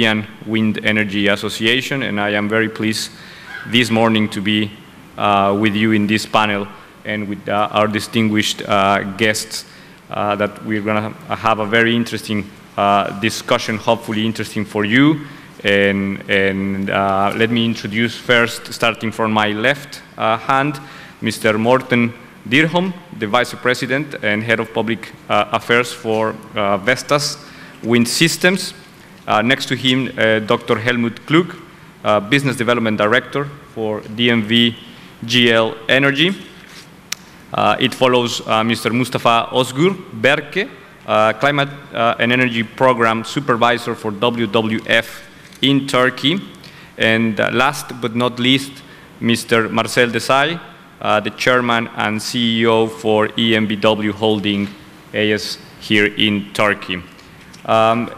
European Wind Energy Association, and I am very pleased this morning to be with you in this panel and with our distinguished guests that we're going to have a very interesting discussion, hopefully interesting for you. And let me introduce first, starting from my left hand, Mr. Morten Dirham, the Vice President and Head of Public Affairs for Vestas Wind Systems. Next to him, Dr. Helmut Klug, Business Development Director for DNV GL Energy. It follows Mr. Mustafa Özgür Berke, Climate and Energy Program Supervisor for WWF in Turkey. And last but not least, Mr. Marcel Desai, the Chairman and CEO for EMBW Holding AS here in Turkey.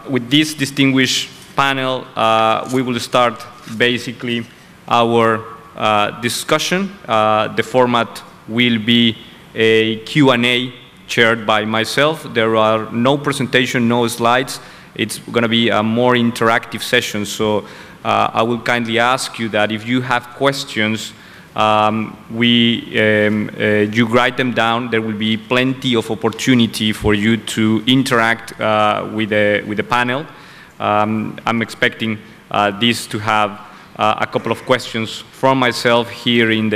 With this distinguished panel, we will start basically our discussion. The format will be a Q&A chaired by myself. There are no presentation, no slides. It's going to be a more interactive session, so I will kindly ask you that if you have questions, you write them down. There will be plenty of opportunity for you to interact with the panel. I'm expecting this to have a couple of questions from myself here at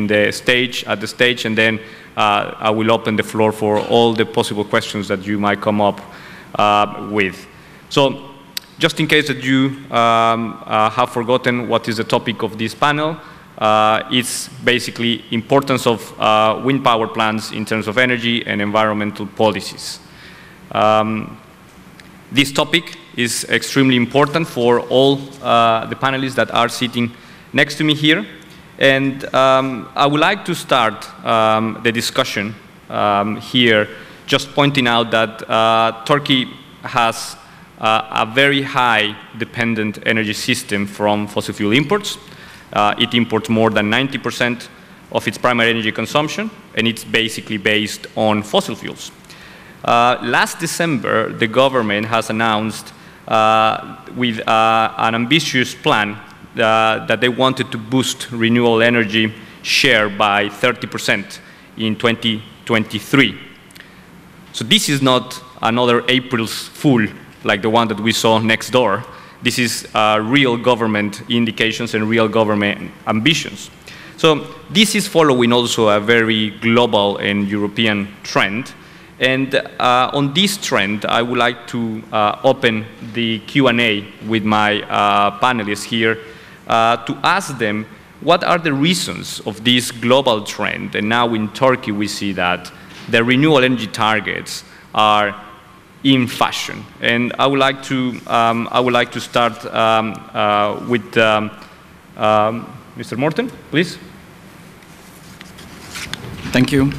the stage, and then I will open the floor for all the possible questions that you might come up with. So, just in case that you have forgotten what is the topic of this panel, it's basically importance of wind power plants in terms of energy and environmental policies. This topic is extremely important for all the panelists that are sitting next to me here. And I would like to start the discussion here just pointing out that Turkey has a very high dependent energy system from fossil fuel imports. It imports more than 90% of its primary energy consumption, and it's basically based on fossil fuels. Last December, the government has announced with an ambitious plan that they wanted to boost renewable energy share by 30% in 2023. So this is not another April's Fool like the one that we saw next door. This is real government indications and real government ambitions. So this is following also a very global and European trend. And on this trend, I would like to open the Q&A with my panelists here to ask them what are the reasons of this global trend. And now in Turkey, we see that the renewable energy targets are in fashion. And I would like to start with Mr. Morten, please. Thank you.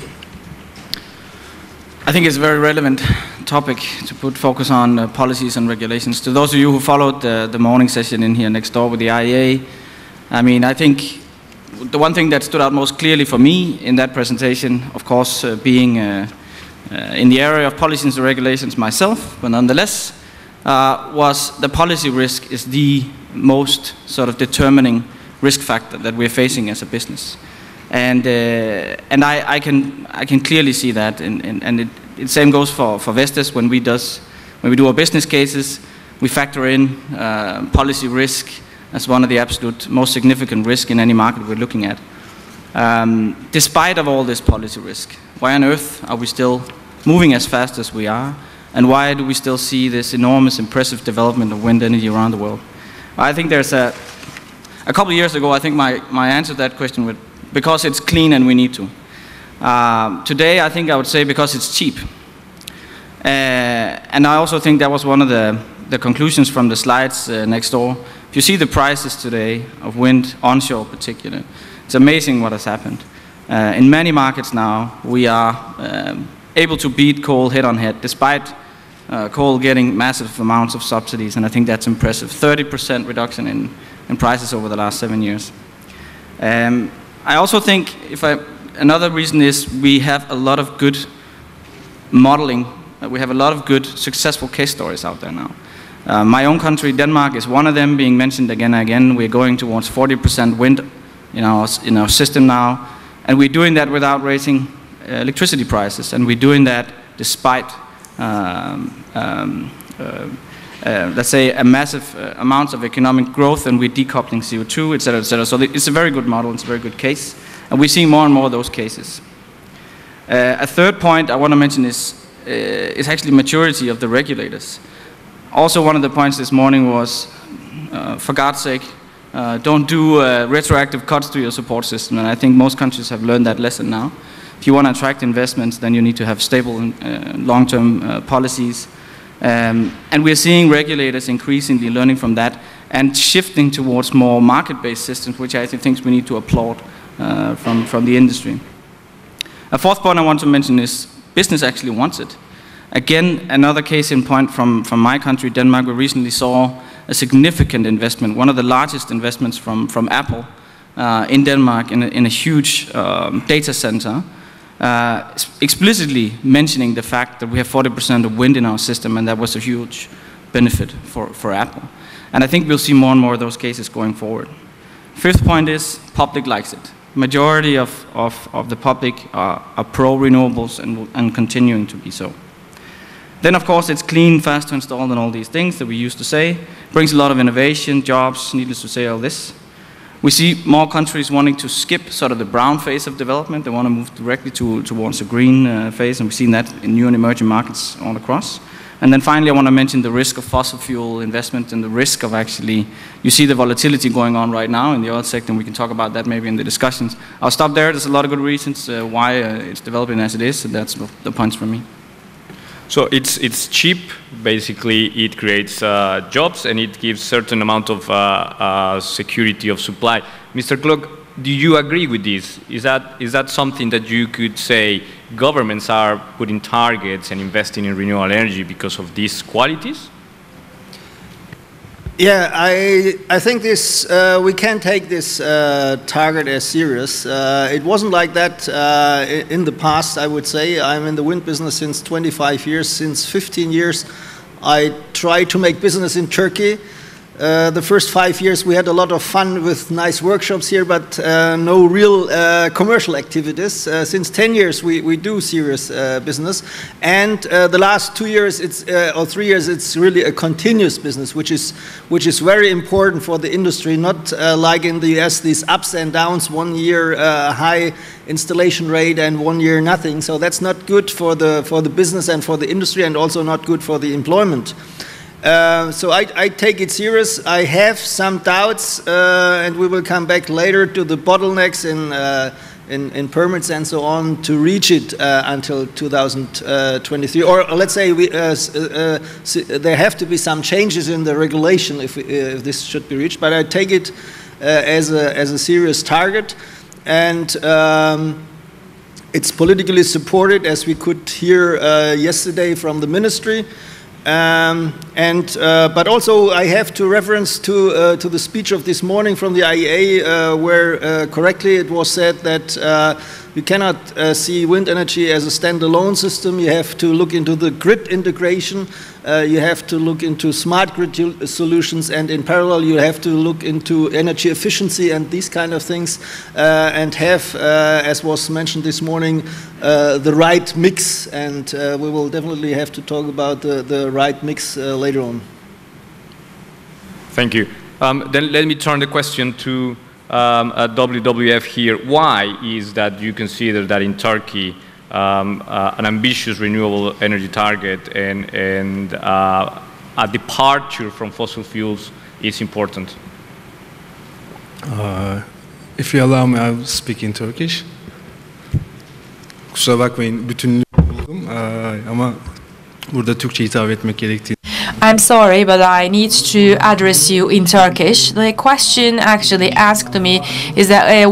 I think it's a very relevant topic to put focus on policies and regulations. To those of you who followed the morning session in here next door with the IEA, I mean, I think the one thing that stood out most clearly for me in that presentation, of course, being in the area of policies and regulations myself, but nonetheless, was the policy risk is the most sort of determining risk factor that we're facing as a business. And I can clearly see that, and the same goes for Vestas. When we do our business cases, we factor in policy risk as one of the absolute most significant risk in any market we're looking at. Despite of all this policy risk, why on earth are we still moving as fast as we are? And why do we still see this enormous, impressive development of wind energy around the world? I think there's a couple of years ago, I think my answer to that question was, because it's clean and we need to. Today, I think I would say because it's cheap. And I also think that was one of the conclusions from the slides next door. If you see the prices today of wind onshore particularly, it's amazing what has happened. In many markets now, we are able to beat coal head on head, despite coal getting massive amounts of subsidies, and I think that's impressive. 30% reduction in prices over the last 7 years. I also think another reason is we have a lot of good modeling. We have a lot of good successful case stories out there now. My own country, Denmark, is one of them being mentioned again and again. We're going towards 40% wind in our system now, and we're doing that without raising electricity prices, and we're doing that despite, let's say, a massive amounts of economic growth, and we're decoupling CO2, etc., etc. So it's a very good model, it's a very good case, and we're seeing more and more of those cases. A third point I want to mention is actually maturity of the regulators. Also, one of the points this morning was, for God's sake, don't do retroactive cuts to your support system, and I think most countries have learned that lesson now. If you want to attract investments, then you need to have stable long-term policies. And we're seeing regulators increasingly learning from that and shifting towards more market-based systems, which I think we need to applaud from the industry. A fourth point I want to mention is business actually wants it. Again, another case in point from my country, Denmark. We recently saw a significant investment, one of the largest investments from Apple in Denmark in a huge data center, explicitly mentioning the fact that we have 40% of wind in our system, and that was a huge benefit for Apple. And I think we'll see more and more of those cases going forward. Fifth point is public likes it. Majority of the public are pro-renewables and continuing to be so. Then, of course, it's clean, fast to install, and all these things that we used to say. Brings a lot of innovation, jobs, needless to say all this. We see more countries wanting to skip sort of the brown phase of development. They want to move directly towards the green phase, and we've seen that in new and emerging markets all across. And then finally, I want to mention the risk of fossil fuel investment and the risk of actually, you see the volatility going on right now in the oil sector, and we can talk about that maybe in the discussions. I'll stop there. There's a lot of good reasons why it's developing as it is, and that's the points from me. So it's cheap, basically it creates jobs and it gives certain amount of security of supply. Mr. Klug, do you agree with this? Is that something that you could say governments are putting targets and investing in renewable energy because of these qualities? Yeah, I think this we can take this target as serious. It wasn't like that in the past, I would say. I'm in the wind business since 25 years. Since 15 years, I tried to make business in Turkey. The first 5 years we had a lot of fun with nice workshops here, but no real commercial activities. Since 10 years we do serious business, and the last 2 years or 3 years it's really a continuous business, which is very important for the industry. Not like in the US, these ups and downs. 1 year high installation rate and 1 year nothing. So that's not good for the business and for the industry, and also not good for the employment. So I take it serious. I have some doubts, and we will come back later to the bottlenecks in permits and so on to reach it until 2023. Or let's say there have to be some changes in the regulation if this should be reached. But I take it as a serious target, and it's politically supported, as we could hear yesterday from the ministry. But also I have to reference to the speech of this morning from the IEA, where correctly it was said that you cannot see wind energy as a standalone system. You have to look into the grid integration. You have to look into smart grid solutions, and in parallel you have to look into energy efficiency and these kind of things, and have, as was mentioned this morning, the right mix. And we will definitely have to talk about the right mix later on. Thank you. Then let me turn the question to WWF here. Why is that you consider that in Turkey an ambitious renewable energy target and a departure from fossil fuels is important? If you allow me, I'll speak in Turkish. Kusura bakmayın, bütünlüğü buldum ama burada Türkçe hitap etmek gerektiğini. I'm sorry, but I need to address you in Turkish. The question actually asked to me is that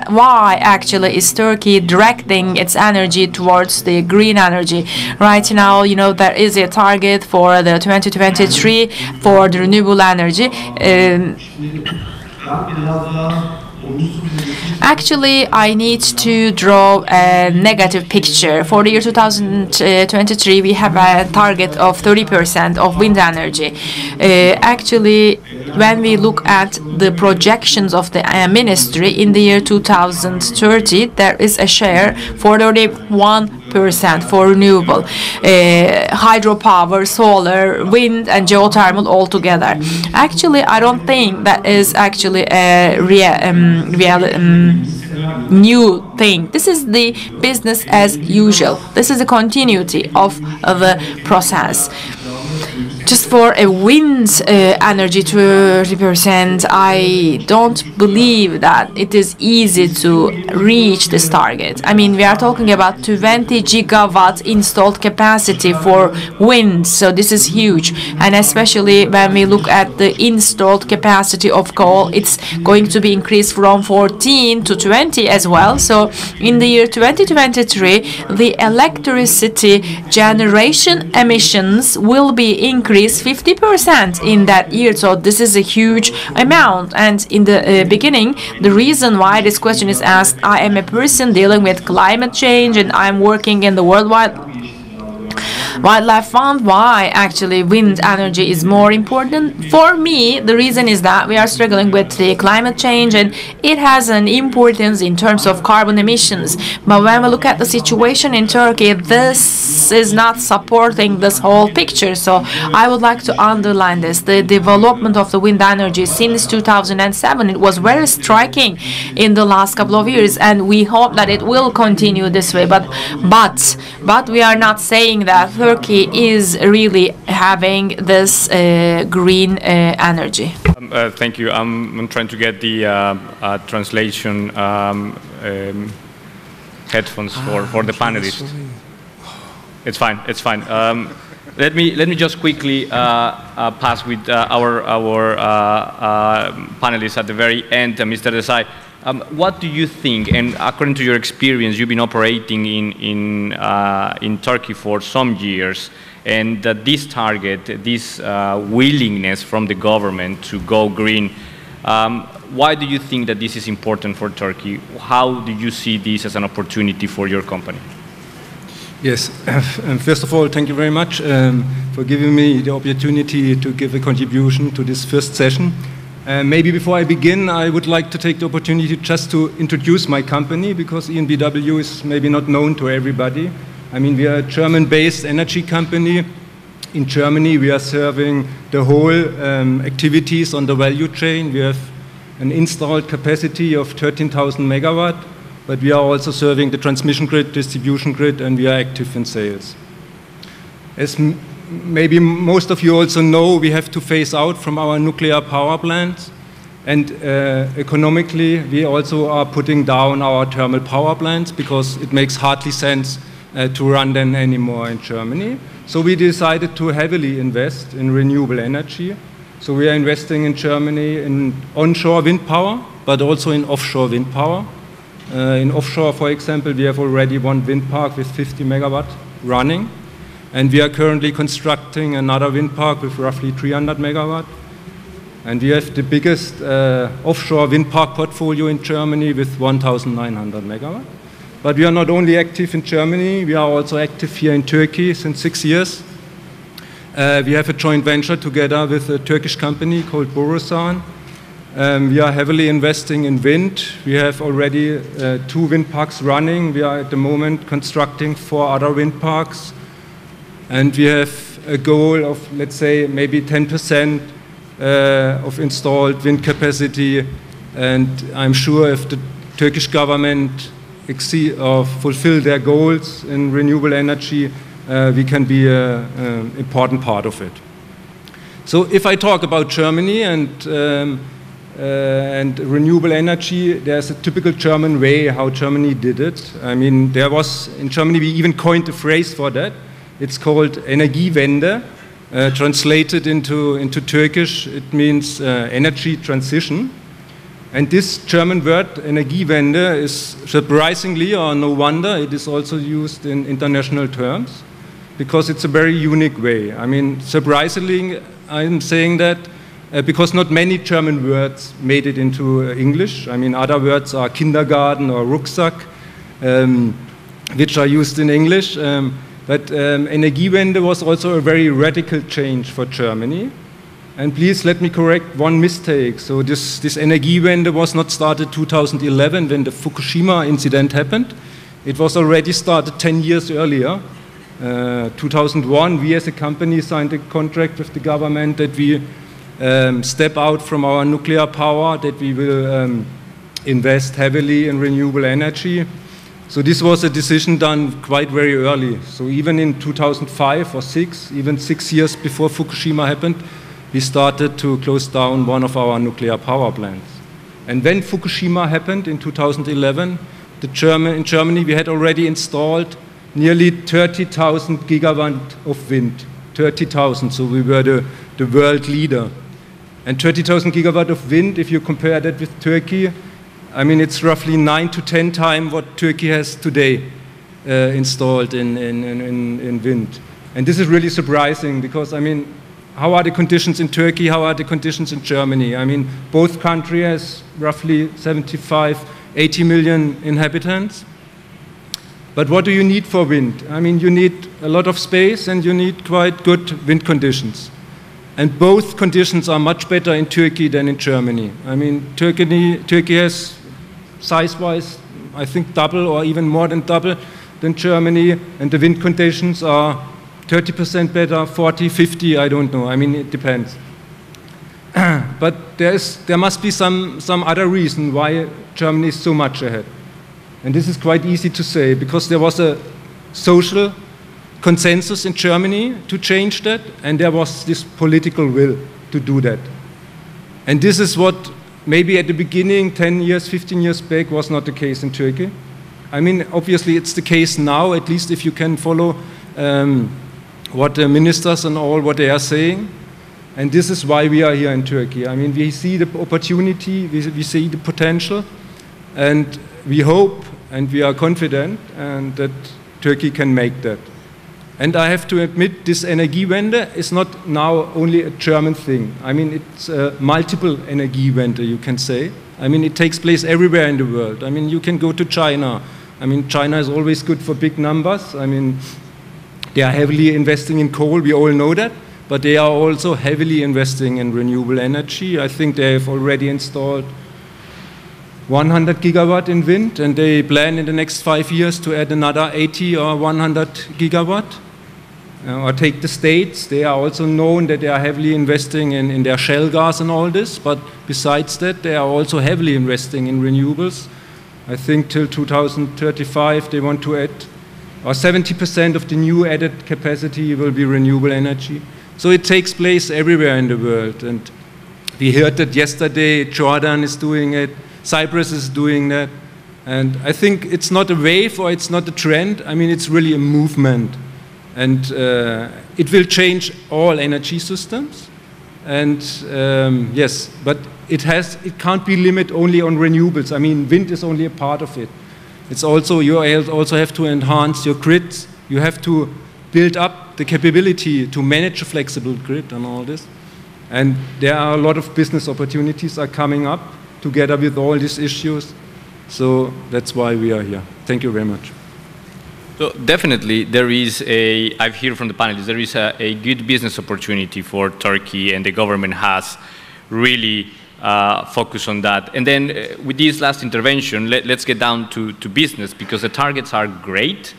why actually is Turkey directing its energy towards the green energy? Right now, you know, there is a target for the 2023 for the renewable energy. Actually, I need to draw a negative picture. For the year 2023, we have a target of 30% of wind energy. Actually, when we look at the projections of the ministry in the year 2030, there is a share for 31% for renewable, hydropower, solar, wind, and geothermal all together. Actually, I don't think that is actually a new thing. This is the business as usual. This is a continuity of the process. Just for a wind energy 30%, I don't believe that it is easy to reach this target. I mean, we are talking about 20 gigawatt installed capacity for wind, so this is huge. And especially when we look at the installed capacity of coal, it's going to be increased from 14 to 20 as well. So in the year 2023, the electricity generation emissions will be increased 50% in that year. So this is a huge amount. And in the beginning, the reason why this question is asked, I am a person dealing with climate change and I'm working in the Wildlife Fund. Why actually wind energy is more important? For me, the reason is that we are struggling with the climate change and it has an importance in terms of carbon emissions. But when we look at the situation in Turkey, this is not supporting this whole picture. So I would like to underline this. The development of the wind energy since 2007, it was very striking in the last couple of years, and we hope that it will continue this way. But we are not saying that Turkey is really having this green energy. Thank you. I'm trying to get the translation headphones for the panelists. It's fine. It's fine. Let me just quickly pass with our panelists at the very end, Mr. Desai. What do you think? And according to your experience, you've been operating in Turkey for some years, and this target, this willingness from the government to go green. Why do you think that this is important for Turkey? How do you see this as an opportunity for your company? Yes, first of all, thank you very much for giving me the opportunity to give a contribution to this first session. Maybe before I begin, I would like to take the opportunity just to introduce my company, because EnBW is maybe not known to everybody. I mean, we are a German-based energy company. In Germany, we are serving the whole activities on the value chain. We have an installed capacity of 13,000 megawatt. But we are also serving the transmission grid, distribution grid, and we are active in sales. As maybe most of you also know, we have to phase out from our nuclear power plants. And economically, we also are putting down our thermal power plants because it makes hardly sense to run them anymore in Germany. So we decided to heavily invest in renewable energy. So we are investing in Germany in onshore wind power, but also in offshore wind power. In offshore, for example, we have already one wind park with 50 megawatt running, and we are currently constructing another wind park with roughly 300 megawatt. And we have the biggest offshore wind park portfolio in Germany with 1,900 megawatt. But we are not only active in Germany, we are also active here in Turkey since 6 years. We have a joint venture together with a Turkish company called Borusan. We are heavily investing in wind. We have already 2 wind parks running. We are at the moment constructing 4 other wind parks. And we have a goal of, let's say, maybe 10% of installed wind capacity. And I'm sure if the Turkish government fulfill their goals in renewable energy, we can be an important part of it. So if I talk about Germany and renewable energy, there's a typical German way how Germany did it. I mean, in Germany we even coined a phrase for that. It's called Energiewende. Translated into Turkish, it means energy transition. And this German word, Energiewende, is surprisingly, or no wonder, it is also used in international terms, because it's a very unique way. I mean, surprisingly, I'm saying that because not many German words made it into English. I mean, other words are kindergarten or Rucksack, which are used in English. But Energiewende was also a very radical change for Germany. And please let me correct one mistake. So this Energiewende was not started 2011 when the Fukushima incident happened. It was already started 10 years earlier. 2001, we as a company signed a contract with the government that we step out from our nuclear power, that we will invest heavily in renewable energy. So this was a decision done quite very early. So even in 2005 or 6, even 6 years before Fukushima happened, we started to close down one of our nuclear power plants. And when Fukushima happened in 2011, in Germany we had already installed nearly 30,000 gigawatt of wind. 30,000, so we were the world leader. And 30,000 gigawatt of wind, if you compare that with Turkey, I mean, it's roughly 9 to 10 times what Turkey has today installed in wind. And this is really surprising because, I mean, how are the conditions in Turkey? How are the conditions in Germany? I mean, both countries has roughly 75, 80 million inhabitants. But what do you need for wind? I mean, you need a lot of space and you need quite good wind conditions. And both conditions are much better in Turkey than in Germany. I mean, Turkey has size-wise, I think, double or even more than double than Germany, and the wind conditions are 30% better, 40, 50, I don't know. I mean, it depends. But there must be some other reason why Germany is so much ahead. And this is quite easy to say, because there was a social consensus in Germany to change that, and there was this political will to do that. And this is what maybe at the beginning, 10 years, 15 years back, was not the case in Turkey. I mean, obviously it's the case now, at least if you can follow what the ministers and all, what they are saying. And this is why we are here in Turkey. I mean, we see the opportunity, we see the potential, and we hope and we are confident and that Turkey can make that. And I have to admit, this Energiewende is not now only a German thing. I mean, it's a multiple Energiewende, you can say. I mean, it takes place everywhere in the world. I mean, you can go to China. I mean, China is always good for big numbers. I mean, they are heavily investing in coal, we all know that. But they are also heavily investing in renewable energy. I think they have already installed 100 gigawatt in wind, and they plan in the next 5 years to add another 80 or 100 gigawatt. Or take the States, they are also known that they are heavily investing in their shale gas and all this, but besides that, they are also heavily investing in renewables. I think till 2035 they want to add, or 70% of the new added capacity will be renewable energy. So it takes place everywhere in the world, and we heard that yesterday, Jordan is doing it, Cyprus is doing that, and I think it's not a wave or it's not a trend. I mean, it's really a movement, and it will change all energy systems. And yes, but it can't be limited only on renewables. I mean, wind is only a part of it. It's also, you also have to enhance your grids. You have to build up the capability to manage a flexible grid and all this. And there are a lot of business opportunities are coming up together with all these issues. So that's why we are here. Thank you very much. So definitely there is I've heard from the panelists, there is a good business opportunity for Turkey, and the government has really focused on that. And then with this last intervention, let's get down to business, because the targets are great,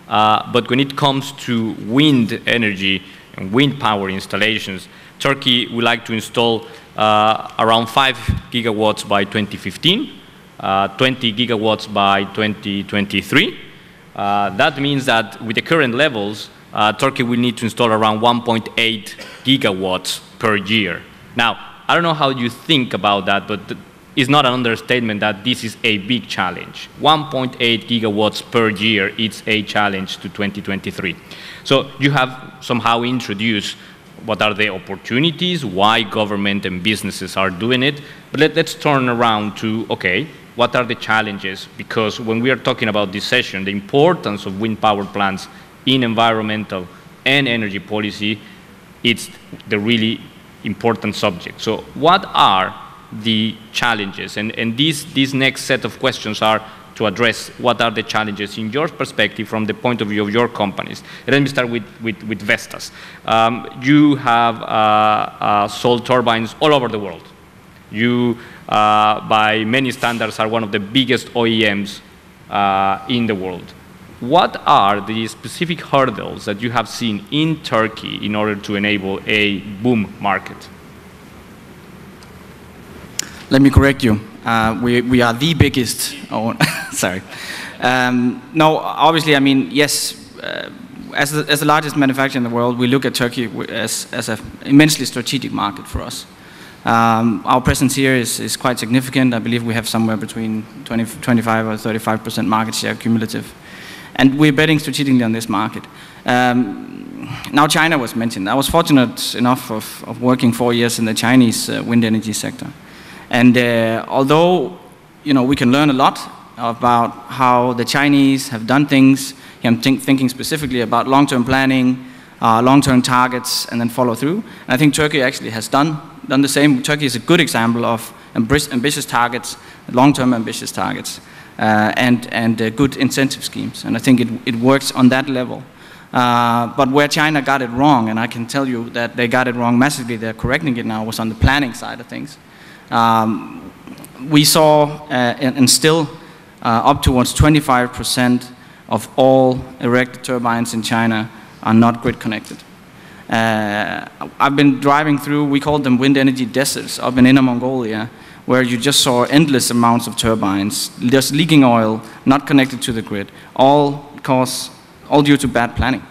but when it comes to wind energy and wind power installations, Turkey would like to install around 5 gigawatts by 2015, 20 gigawatts by 2023. That means that with the current levels, Turkey will need to install around 1.8 gigawatts per year. Now, I don't know how you think about that, but it's not an understatement that this is a big challenge. 1.8 gigawatts per year, it's a challenge to 2023. So you have somehow introduced what are the opportunities, why government and businesses are doing it, but let's turn around to, okay, what are the challenges? Because when we are talking about this session, the importance of wind power plants in environmental and energy policy, it's the really important subject. So what are the challenges? And these next set of questions are to address what are the challenges in your perspective from the point of view of your companies. And let me start with Vestas. You have sold turbines all over the world. You, by many standards, are one of the biggest OEMs in the world. What are the specific hurdles that you have seen in Turkey in order to enable a boom market? Let me correct you. We are the biggest. Oh, sorry. No, obviously, I mean, yes. As the largest manufacturer in the world, we look at Turkey as an immensely strategic market for us. Our presence here is quite significant. I believe we have somewhere between 25 or 35% market share cumulative. And we're betting strategically on this market. Now China was mentioned. I was fortunate enough of working 4 years in the Chinese wind energy sector. And although we can learn a lot about how the Chinese have done things, I'm thinking specifically about long-term planning, long-term targets, and then follow through. And I think Turkey actually has done the same. Turkey is a good example of ambitious targets, long-term ambitious targets, and good incentive schemes. And I think it works on that level. But where China got it wrong, and I can tell you that they got it wrong massively, they're correcting it now, was on the planning side of things. We saw, and still, up towards 25% of all erected turbines in China are not grid connected. I've been driving through, we call them wind energy deserts, up in Inner Mongolia, where you just saw endless amounts of turbines, just leaking oil, not connected to the grid, all due to bad planning.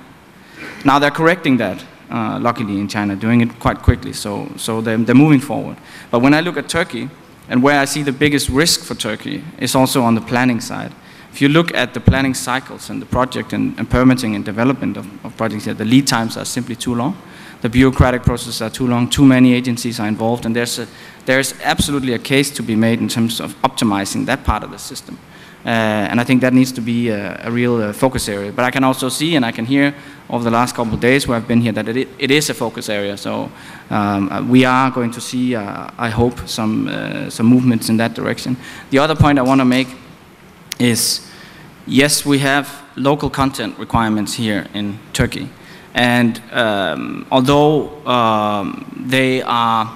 Now they're correcting that, luckily in China, doing it quite quickly, so they're moving forward. But when I look at Turkey, and where I see the biggest risk for Turkey is also on the planning side. If you look at the planning cycles and the project and permitting and development of projects here, the lead times are simply too long. The bureaucratic processes are too long, too many agencies are involved, and there's absolutely a case to be made in terms of optimizing that part of the system. And I think that needs to be a real focus area. But I can also see and I can hear over the last couple of days where I've been here that it is a focus area. So we are going to see, I hope, some movements in that direction. The other point I want to make is, yes, we have local content requirements here in Turkey. And although they are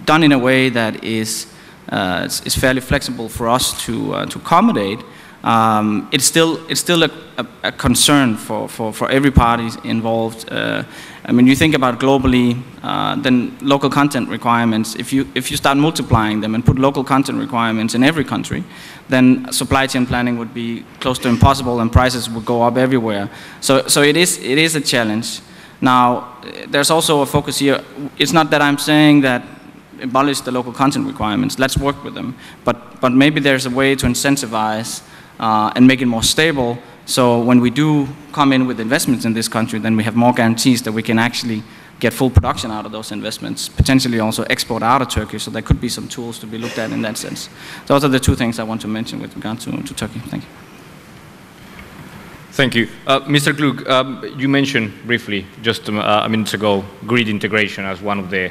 done in a way that is fairly flexible for us to accommodate, it's still a concern for every party involved. I mean, you think about globally, then local content requirements. If you start multiplying them and put local content requirements in every country, then supply chain planning would be close to impossible, and prices would go up everywhere. So it is a challenge. Now, there's also a focus here. It's not that I'm saying that abolish the local content requirements. Let's work with them. But maybe there's a way to incentivize and make it more stable. So when we do come in with investments in this country, then we have more guarantees that we can actually get full production out of those investments, potentially also export out of Turkey. So there could be some tools to be looked at in that sense. Those are the two things I want to mention with regard to Turkey. Thank you. Thank you. Mr. Klug, you mentioned briefly just a minute ago grid integration as one of the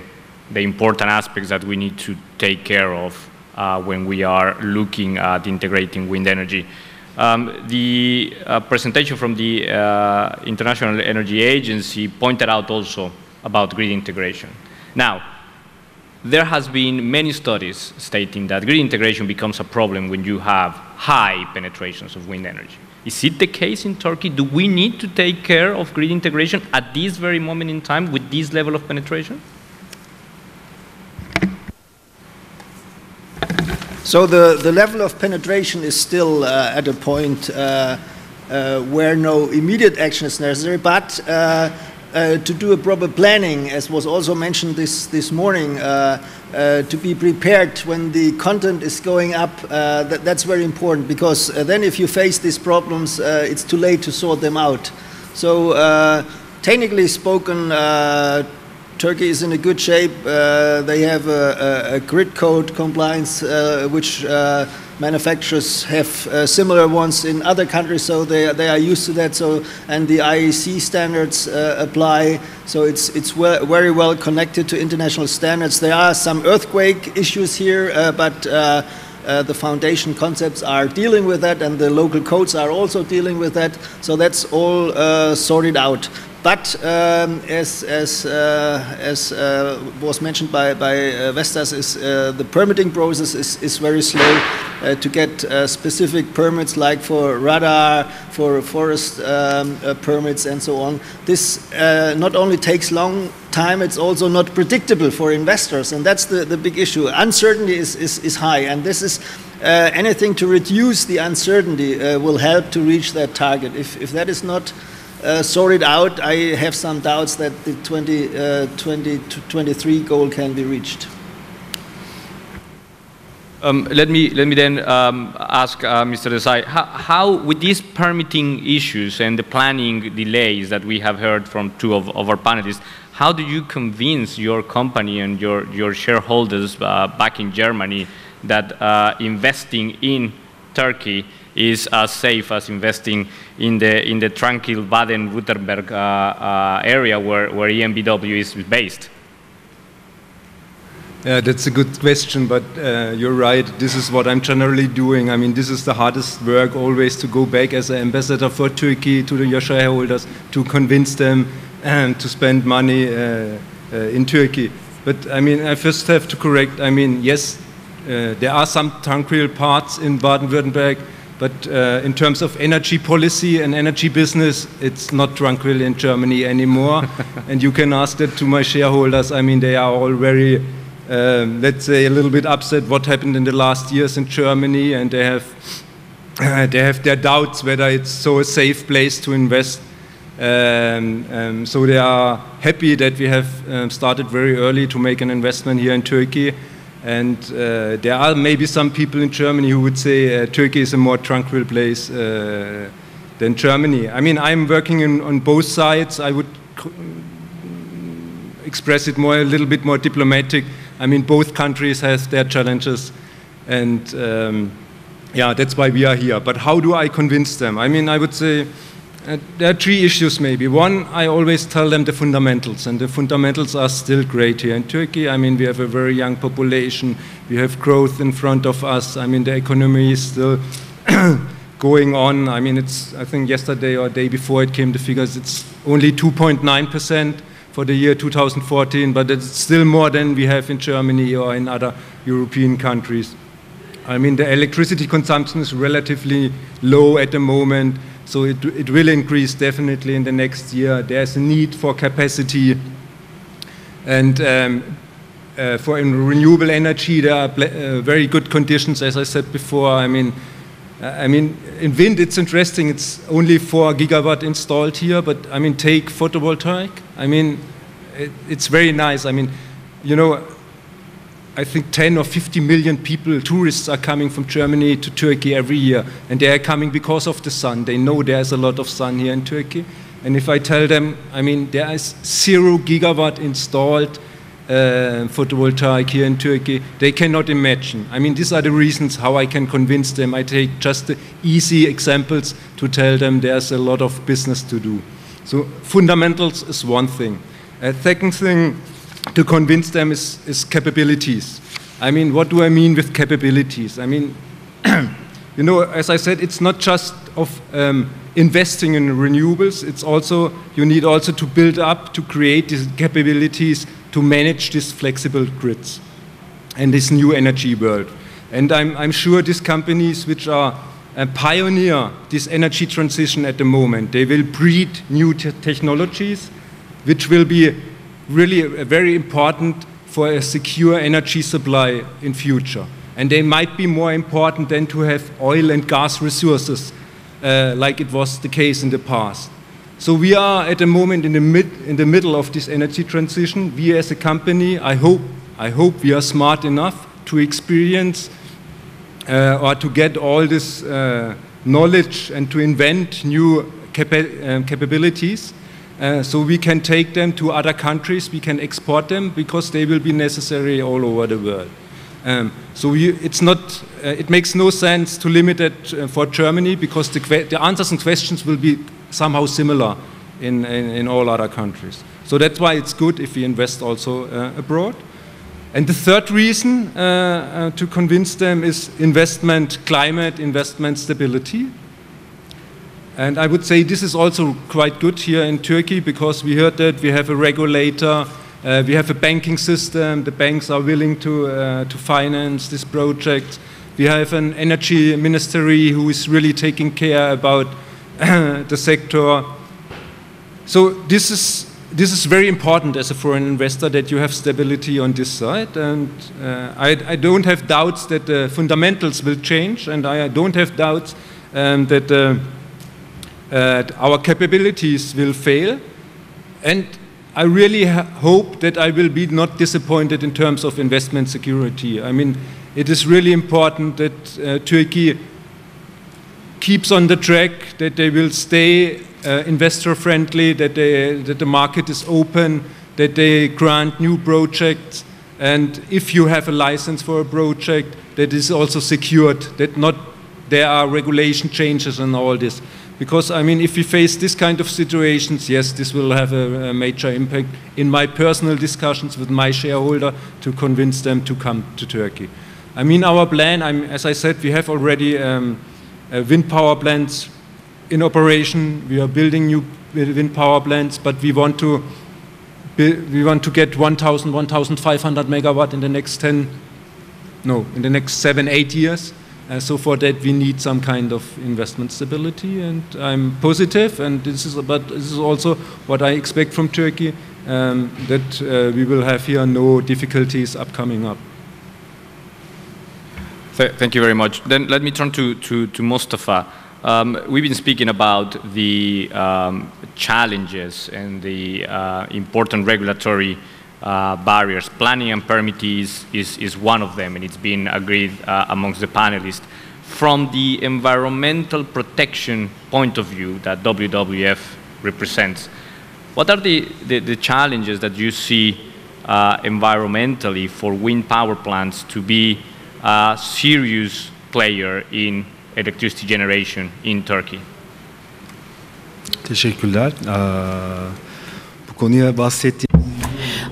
important aspects that we need to take care of when we are looking at integrating wind energy. The presentation from the International Energy Agency pointed out also about grid integration. Now, there has been many studies stating that grid integration becomes a problem when you have high penetrations of wind energy. Is it the case in Turkey? Do we need to take care of grid integration at this very moment in time with this level of penetration? So the level of penetration is still at a point where no immediate action is necessary, but to do a proper planning, as was also mentioned this morning, to be prepared when the content is going up, that's very important, because then if you face these problems, it's too late to sort them out. So technically spoken, Turkey is in a good shape. They have a grid code compliance which manufacturers have similar ones in other countries, so they are used to that. So, and the IEC standards apply. So it's very well connected to international standards. There are some earthquake issues here, but the foundation concepts are dealing with that, and the local codes are also dealing with that. So that's all sorted out. But as was mentioned by Vestas, the permitting process is very slow to get specific permits, like for radar, for forest permits, and so on. This not only takes long time, it's also not predictable for investors, and that's the big issue. Uncertainty is high, and this is anything to reduce the uncertainty will help to reach that target. If that is not sorted out, I have some doubts that the 2023 goal can be reached. Let me then ask Mr. Desai, how with these permitting issues and the planning delays that we have heard from two of our panelists, how do you convince your company and your shareholders back in Germany that investing in Turkey is as safe as investing in the tranquil Baden-Württemberg area where EnBW is based? Yeah, that's a good question, but you're right. This is what I'm generally doing. I mean, this is the hardest work, always to go back as an ambassador for Turkey to your shareholders, to convince them to spend money in Turkey. But I mean, I first have to correct. I mean, yes, there are some tranquil parts in Baden-Württemberg, but in terms of energy policy and energy business, it's not tranquil in Germany anymore. And you can ask that to my shareholders. I mean, they are all very, let's say, a little bit upset what happened in the last years in Germany, and they have their doubts whether it's so a safe place to invest. So they are happy that we have started very early to make an investment here in Turkey. And there are maybe some people in Germany who would say Turkey is a more tranquil place than Germany. I mean, I'm working on both sides. I would express it a little bit more diplomatic. I mean, both countries have their challenges, and yeah, that's why we are here. But how do I convince them? I mean, I would say there are three issues maybe. One, I always tell them the fundamentals, and the fundamentals are still great here in Turkey. I mean, we have a very young population, we have growth in front of us. I mean, the economy is still going on. I mean, I think yesterday or day before it came the figures, it's only 2.9% for the year 2014, but it's still more than we have in Germany or in other European countries. I mean, the electricity consumption is relatively low at the moment, so it will increase definitely in the next year. There's a need for capacity, and for renewable energy, there are very good conditions, as I said before. I mean, in wind, it's interesting. It's only 4 gigawatt installed here, but I mean, take photovoltaic. I mean, it's very nice. I mean, you know, I think 10 or 50 million people, tourists, are coming from Germany to Turkey every year, and they are coming because of the sun. They know there's a lot of sun here in Turkey. And if I tell them, I mean, there is 0 gigawatt installed photovoltaic here in Turkey, they cannot imagine. I mean, these are the reasons how I can convince them. I take just the easy examples to tell them there's a lot of business to do. So fundamentals is one thing. A second thing to convince them is capabilities. I mean, what do I mean with capabilities? I mean, you know, as I said, it's not just of investing in renewables. It's also, you need also to build up, to create these capabilities to manage these flexible grids and this new energy world. And I'm sure these companies which are pioneer this energy transition at the moment, they will breed new technologies which will be really very important for a secure energy supply in future. And they might be more important than to have oil and gas resources like it was the case in the past. So we are at the moment in the middle of this energy transition. We as a company, I hope we are smart enough to experience or to get all this knowledge and to invent new capabilities. So we can take them to other countries, we can export them, because they will be necessary all over the world. It's not. It makes no sense to limit it for Germany because the answers and questions will be somehow similar in all other countries. So that's why it's good if we invest also abroad. And the third reason to convince them is investment climate, investment stability. And I would say this is also quite good here in Turkey because we heard that we have a regulator, we have a banking system, the banks are willing to finance this project. We have an energy ministry who is really taking care about the sector. So this is very important as a foreign investor that you have stability on this side. And I don't have doubts that the fundamentals will change, and I don't have doubts that our capabilities will fail. And I really hope that I will be not disappointed in terms of investment security. I mean, it is really important that Turkey keeps on the track, that they will stay investor-friendly, that the market is open, that they grant new projects, and if you have a license for a project, that is also secured, that not there are regulation changes and all this. Because, I mean, if we face this kind of situations, yes, this will have a major impact in my personal discussions with my shareholder to convince them to come to Turkey. I mean, our plan, as I said, we have already wind power plants in operation. We are building new wind power plants, but we want to get 1,000, 1,500 megawatt in the next in the next 7-8 years. So for that we need some kind of investment stability, and I'm positive. And this is also what I expect from Turkey, that we will have here no difficulties upcoming up. Thank you very much. Then let me turn to Mustafa. We've been speaking about the challenges and the important regulatory barriers. Planning and permitting is one of them, and it's been agreed amongst the panelists. From the environmental protection point of view that WWF represents, what are the challenges that you see environmentally for wind power plants to be a serious player in electricity generation in Turkey? Teşekkürler. Bu konuya bahsettiğim.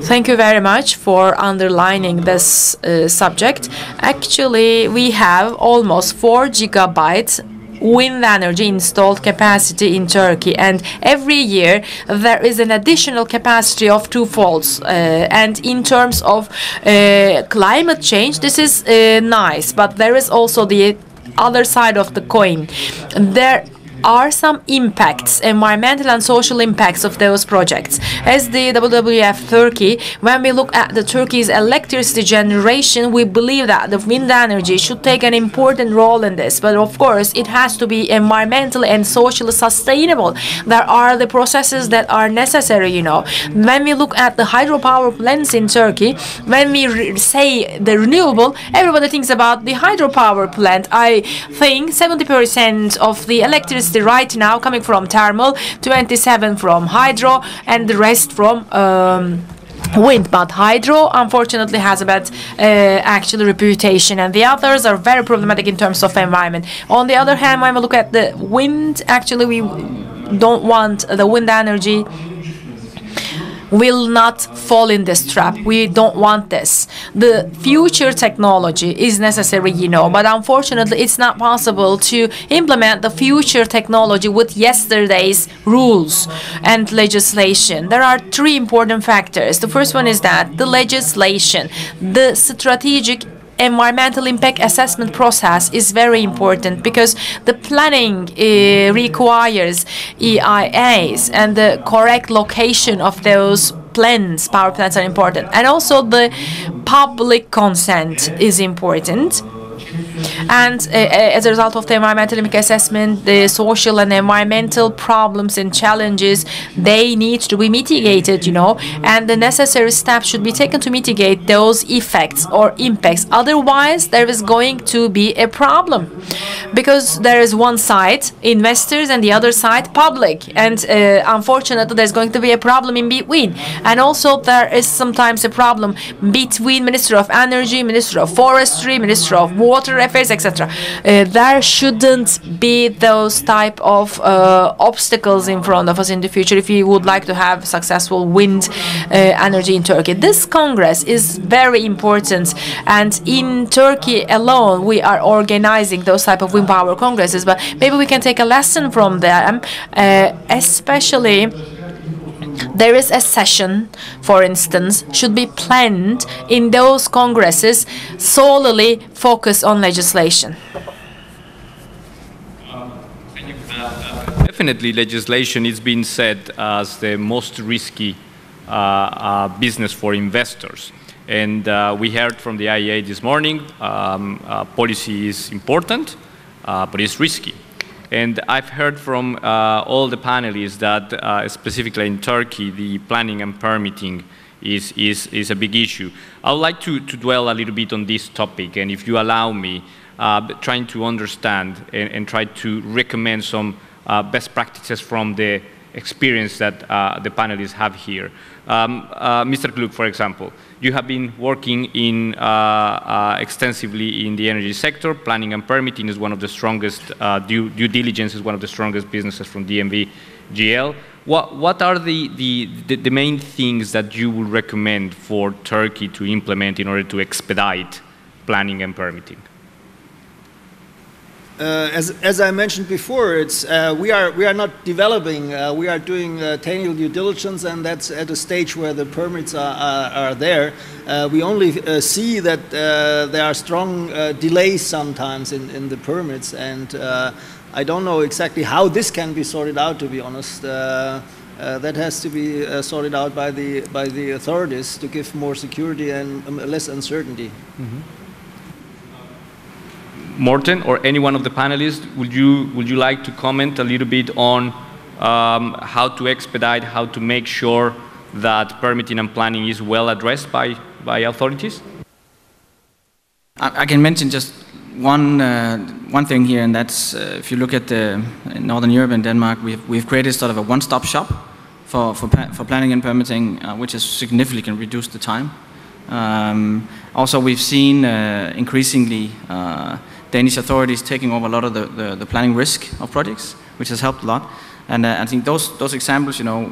Thank you very much for underlining this subject. Actually, we have almost 4 gigabytes wind energy installed capacity in Turkey, and every year there is an additional capacity of 2-folds. And in terms of climate change, this is nice, but there is also the other side of the coin. There are some impacts, environmental and social impacts of those projects. As the WWF Turkey, when we look at the Turkey's electricity generation, we believe that the wind energy should take an important role in this. But of course, it has to be environmentally and socially sustainable. There are the processes that are necessary, you know. When we look at the hydropower plants in Turkey, when we say the renewable, everybody thinks about the hydropower plant. I think 70% of the electricity right now coming from thermal, 27 from hydro, and the rest from wind. But hydro unfortunately has a bad actually reputation, and the others are very problematic in terms of environment. On the other hand, when we look at the wind, actually we don't want the wind energy will not fall in this trap. We don't want this. The future technology is necessary, you know, but unfortunately it's not possible to implement the future technology with yesterday's rules and legislation. There are 3 important factors. The first one is that the legislation, the strategic environmental impact assessment process is very important, because the planning requires EIAs, and the correct location of those plants, power plants, are important. And also the public consent is important. And as a result of the environmental impact assessment, the social and environmental problems and challenges, they need to be mitigated, you know, and the necessary steps should be taken to mitigate those effects or impacts. Otherwise, there is going to be a problem, because there is one side, investors, and the other side, public. And unfortunately, there's going to be a problem in between. And also, there is sometimes a problem between Minister of Energy, Minister of Forestry, Minister of Water Affairs, etc. There shouldn't be those type of obstacles in front of us in the future if we would like to have successful wind energy in Turkey. This Congress is very important, and in Turkey alone we are organizing those type of wind power congresses, but maybe we can take a lesson from them, especially there is a session, for instance, should be planned in those congresses solely focused on legislation. Definitely, legislation is being said as the most risky business for investors. And we heard from the IEA this morning, policy is important, but it's risky. And I've heard from all the panelists that specifically in Turkey, the planning and permitting is a big issue. I would like to dwell a little bit on this topic, and if you allow me, trying to understand and try to recommend some best practices from the experience that the panelists have here. Mr. Klug, for example, you have been working in extensively in the energy sector. Planning and permitting is one of the strongest, due diligence is one of the strongest businesses from DNV GL. What are the main things that you would recommend for Turkey to implement in order to expedite planning and permitting? As I mentioned before, it's we are not developing. We are doing technical due diligence, and that's at a stage where the permits are there. We only see that there are strong delays sometimes in the permits, and I don't know exactly how this can be sorted out. To be honest, that has to be sorted out by the authorities to give more security and less uncertainty. Mm-hmm. Morten, or any one of the panelists, would you like to comment a little bit on how to expedite, how to make sure that permitting and planning is well addressed by authorities? I can mention just one thing here, and that's if you look at Northern Europe and Denmark, we've created sort of a one-stop shop for planning and permitting, which has significantly reduced the time. Also, we've seen increasingly Danish authorities taking over a lot of the planning risk of projects, which has helped a lot. And I think those examples, you know,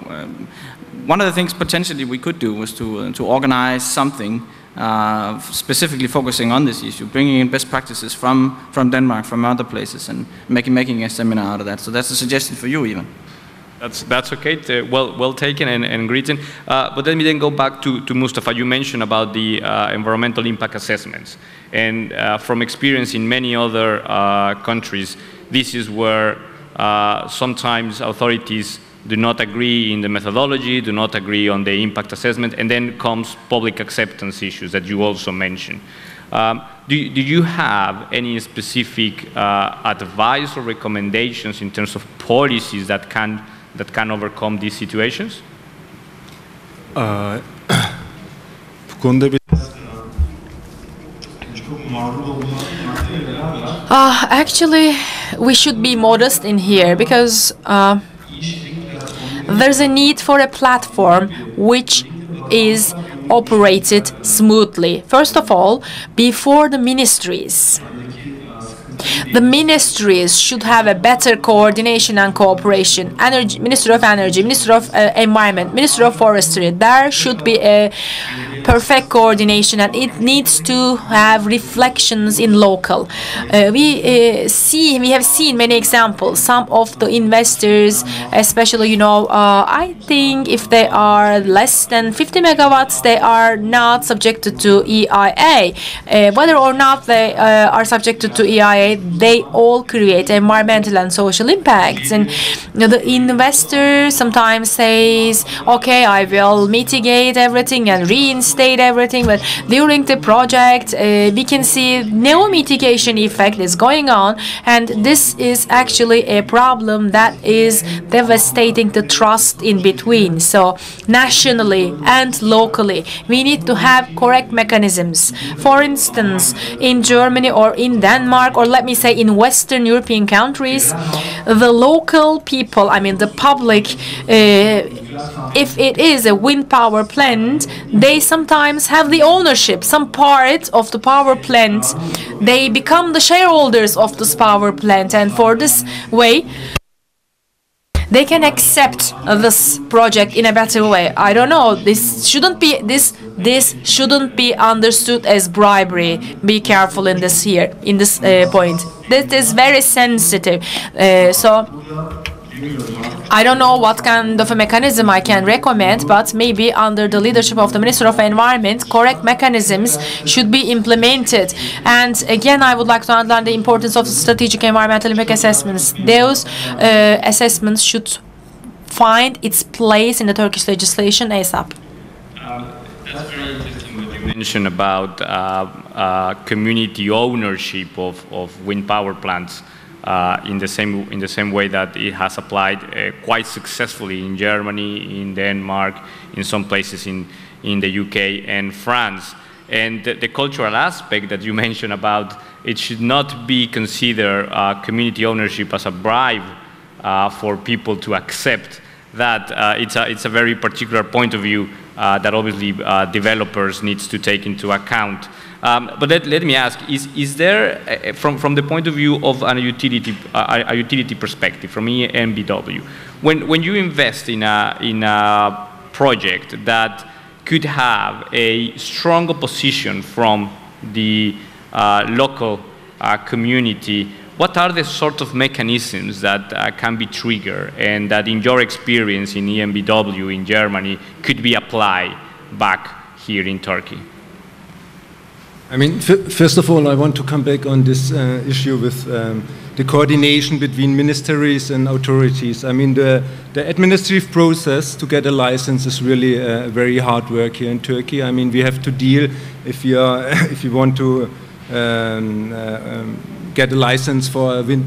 one of the things potentially we could do was to organize something specifically focusing on this issue, bringing in best practices from Denmark, from other places, and making a seminar out of that. So that's a suggestion for you, even. That's okay. Well taken and written. But let me then go back to Mustafa. You mentioned about the environmental impact assessments, and from experience in many other countries, this is where sometimes authorities do not agree in the methodology, do not agree on the impact assessment, and then comes public acceptance issues that you also mentioned. Do you have any specific advice or recommendations in terms of policies that can overcome these situations? Actually, we should be modest in here, because there's a need for a platform which is operated smoothly. First of all, before the ministries should have a better coordination and cooperation. Minister of Energy, Minister of Environment, Minister of Forestry, there should be a perfect coordination, and it needs to have reflections in local. We have seen many examples. Some of the investors, especially, you know, I think if they are less than 50 megawatts, they are not subjected to EIA. Whether or not they are subjected to EIA, they all create environmental and social impacts. And you know, the investor sometimes says, okay, I will mitigate everything and reinstate devastate everything, but during the project, we can see no mitigation effect is going on, and this is actually a problem that is devastating the trust in between. So nationally and locally, we need to have correct mechanisms. For instance, in Germany or in Denmark, or let me say in Western European countries, the local people, I mean the public, if it is a wind power plant, they sometimes have the ownership, some part of the power plant. They become the shareholders of this power plant, and for this way, they can accept this project in a better way. I don't know. This shouldn't be understood as bribery. Be careful in this point. This is very sensitive. So I don't know what kind of a mechanism I can recommend, but maybe under the leadership of the Minister of Environment, correct mechanisms should be implemented. And again, I would like to underline the importance of strategic environmental impact assessments. Those assessments should find its place in the Turkish legislation ASAP. That's very interesting what you mentioned about community ownership of wind power plants. In the same way that it has applied quite successfully in Germany, in Denmark, in some places in the UK and France. And the cultural aspect that you mentioned about it should not be considered community ownership as a bribe for people to accept that. It's a very particular point of view that obviously developers needs to take into account. But let me ask, is there, from the point of view of a utility perspective, from EnBW, when you invest in a project that could have a strong opposition from the local community, what are the sort of mechanisms that can be triggered and that in your experience in EnBW in Germany could be applied back here in Turkey? I mean, first of all, I want to come back on this issue with the coordination between ministries and authorities. I mean, the administrative process to get a license is really very hard work here in Turkey. I mean, we have to deal, if you want to get a license for a wind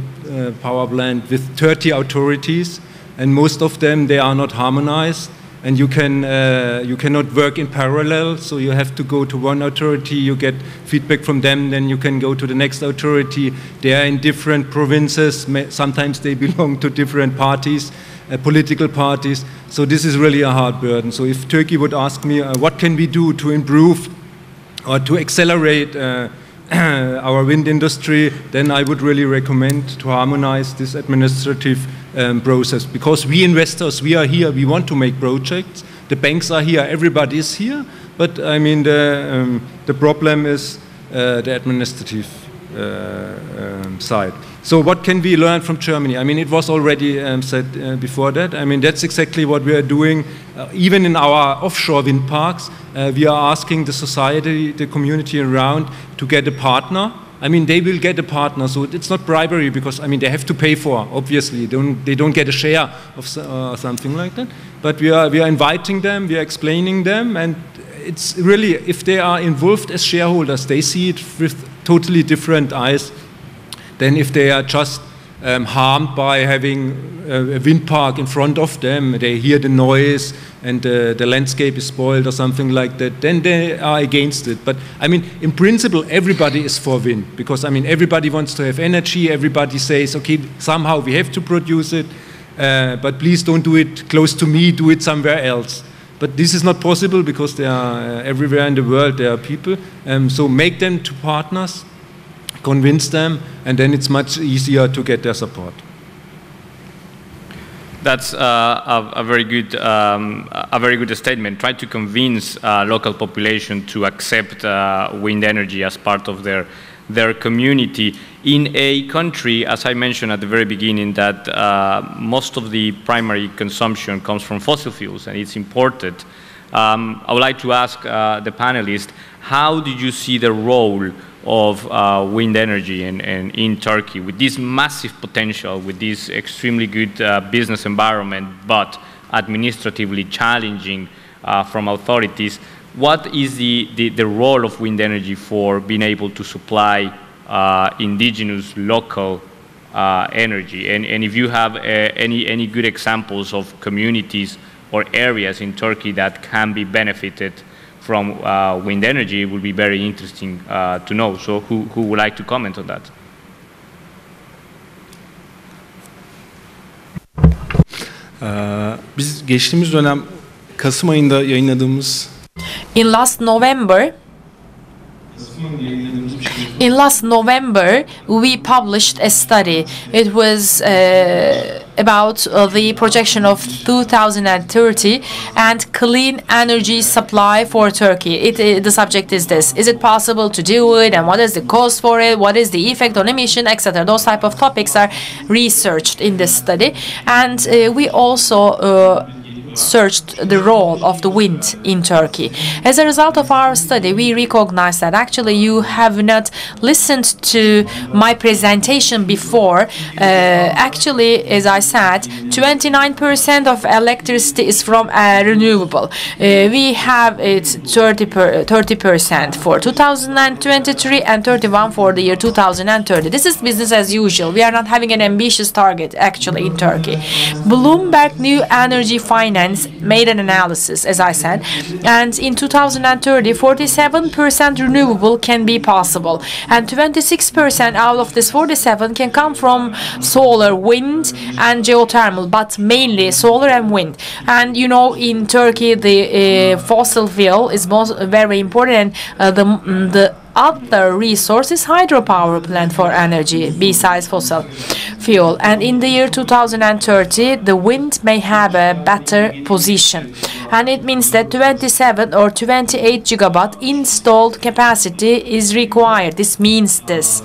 power plant, with 30 authorities, and most of them, they are not harmonized. And you cannot work in parallel, so you have to go to one authority, you get feedback from them, then you can go to the next authority. They are in different provinces, sometimes they belong to different parties, political parties, so this is really a hard burden. So if Turkey would ask me, what can we do to improve or to accelerate our wind industry, then I would really recommend to harmonize this administrative process, because we investors, we are here, we want to make projects, the banks are here, everybody is here, but I mean the problem is the administrative side. So what can we learn from Germany? I mean, it was already said before that. I mean, that's exactly what we are doing. Even in our offshore wind parks, we are asking the society, the community around, to get a partner. I mean, they will get a partner, so it's not bribery, because, I mean, they have to pay for, obviously. They don't get a share of something like that. But we are inviting them, we are explaining them, and it's really, if they are involved as shareholders, they see it with totally different eyes than if they are just harmed by having a wind park in front of them. They hear the noise and the landscape is spoiled or something like that, then they are against it. But I mean, in principle, everybody is for wind, because I mean, everybody wants to have energy, everybody says, okay, somehow we have to produce it, but please don't do it close to me, do it somewhere else. But this is not possible, because there are everywhere in the world there are people, so make them to partners, convince them, and then it's much easier to get their support. That's a very good statement. Try to convince local population to accept wind energy as part of their community. In a country, as I mentioned at the very beginning, that most of the primary consumption comes from fossil fuels and it's imported. I would like to ask the panelists, how did you see the role of wind energy in Turkey with this massive potential, with this extremely good business environment, but administratively challenging from authorities? what is the role of wind energy for being able to supply indigenous local energy? And if you have any good examples of communities or areas in Turkey that can be benefited from wind energy, it would be very interesting to know. So who would like to comment on that? Biz geçtiğimiz dönem Kasım ayında yayınladığımız In last November, we published a study. It was about the projection of 2030 and clean energy supply for Turkey. The subject is this: is it possible to do it, and what is the cost for it? What is the effect on emission, etc. Those type of topics are researched in this study, and we also searched the role of the wind in Turkey. As a result of our study, we recognized that actually you have not listened to my presentation before. Actually, as I said, 29% of electricity is from renewable. We have it 30% for 2023 and 31% for the year 2030. This is business as usual. We are not having an ambitious target actually in Turkey. Bloomberg New Energy Finance made an analysis, as I said, and in 2030, 47% renewable can be possible, and 26% out of this 47 can come from solar, wind, and geothermal, but mainly solar and wind. And you know, in Turkey, the fossil fuel is very important, and the other resource is hydropower plant for energy besides fossil fuel. And in the year 2030, the wind may have a better position. And it means that 27 or 28 gigawatt installed capacity is required. This means this.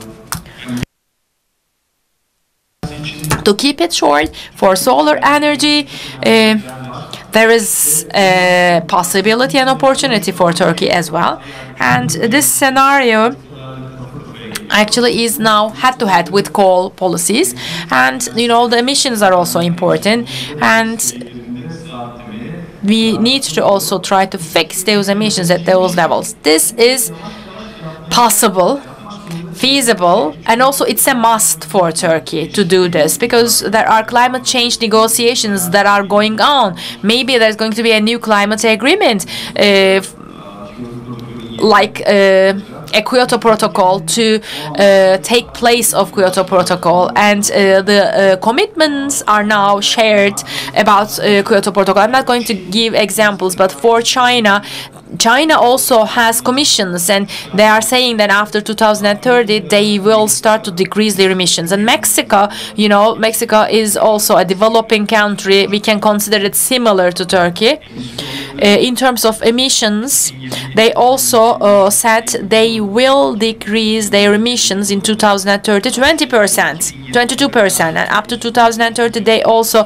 To keep it short, for solar energy, there is a possibility and opportunity for Turkey as well. And this scenario actually is now head-to-head with coal policies. And, you know, the emissions are also important. And we need to also try to fix those emissions at those levels. This is possible, feasible, and also it's a must for Turkey to do this, because there are climate change negotiations that are going on. Maybe there's going to be a new climate agreement, like a Kyoto Protocol to take place of Kyoto Protocol, and the commitments are now shared about Kyoto Protocol. I'm not going to give examples, but for China also has commissions, and they are saying that after 2030 they will start to decrease their emissions. And Mexico, you know, Mexico is also a developing country. We can consider it similar to Turkey. In terms of emissions, they also said they will decrease their emissions in 2030 20%, 22%, and up to 2030 they also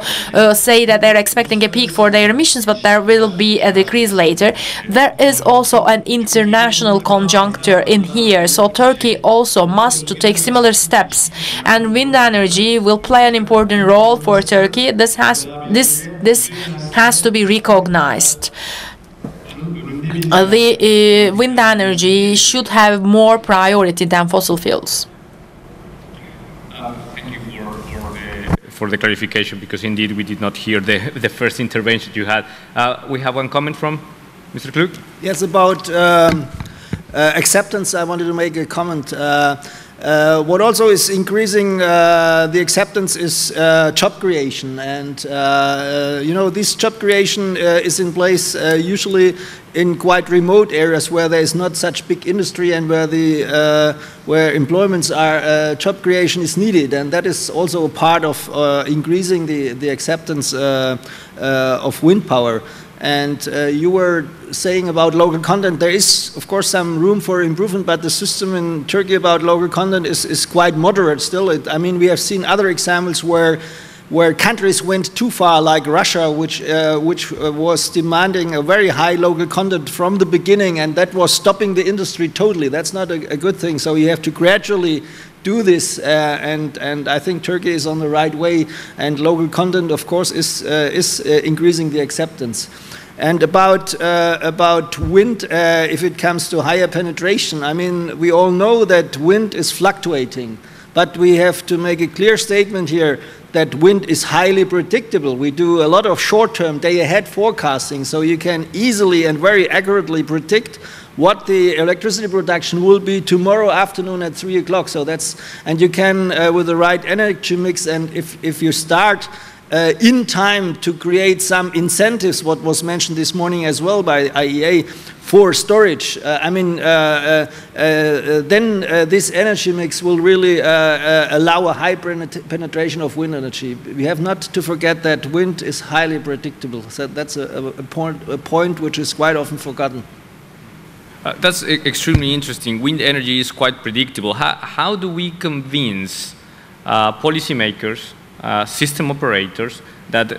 say that they're expecting a peak for their emissions, but there will be a decrease later. There is also an international conjuncture in here, so Turkey also must to take similar steps, and wind energy will play an important role for Turkey. This has to be recognized. The wind energy should have more priority than fossil fuels. Thank you for the clarification, because indeed we did not hear the first intervention you had. We have one comment from Mr. Klug. Yes, about acceptance, I wanted to make a comment. What also is increasing the acceptance is job creation, and you know, this job creation is in place usually in quite remote areas where there is not such big industry, and where employments are, job creation is needed, and that is also a part of increasing the acceptance of wind power. And you were saying about local content. There is, of course, some room for improvement, but the system in Turkey about local content is quite moderate still. I mean, we have seen other examples where countries went too far, like Russia, which was demanding a very high local content from the beginning, and that was stopping the industry totally. That's not a good thing. So you have to gradually do this, and I think Turkey is on the right way, and local content, of course, is increasing the acceptance. And about wind, if it comes to higher penetration, I mean, we all know that wind is fluctuating, but we have to make a clear statement here that wind is highly predictable. We do a lot of short-term day-ahead forecasting, so you can easily and very accurately predict what the electricity production will be tomorrow afternoon at 3 o'clock. So that's, and you can, with the right energy mix, and if you start in time to create some incentives, what was mentioned this morning as well by IEA, for storage, I mean, then this energy mix will really allow a high penetration of wind energy. We have not to forget that wind is highly predictable. So that's a point which is quite often forgotten. That's extremely interesting. Wind energy is quite predictable. How do we convince policymakers, system operators, that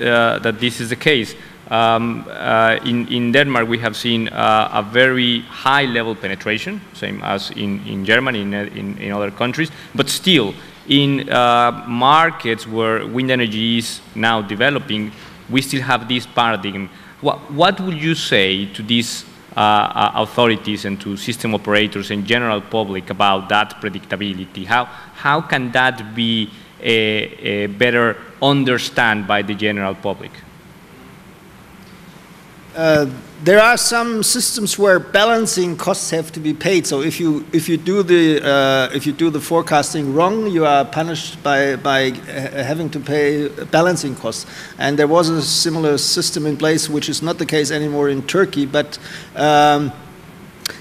this is the case? In Denmark, we have seen a very high level penetration, same as in Germany, in other countries, but still in markets where wind energy is now developing, we still have this paradigm. What would you say to these authorities and to system operators and general public about that predictability? How can that be better understood by the general public? There are some systems where balancing costs have to be paid. So if you do the forecasting wrong, you are punished by having to pay balancing costs. And there was a similar system in place, which is not the case anymore in Turkey. But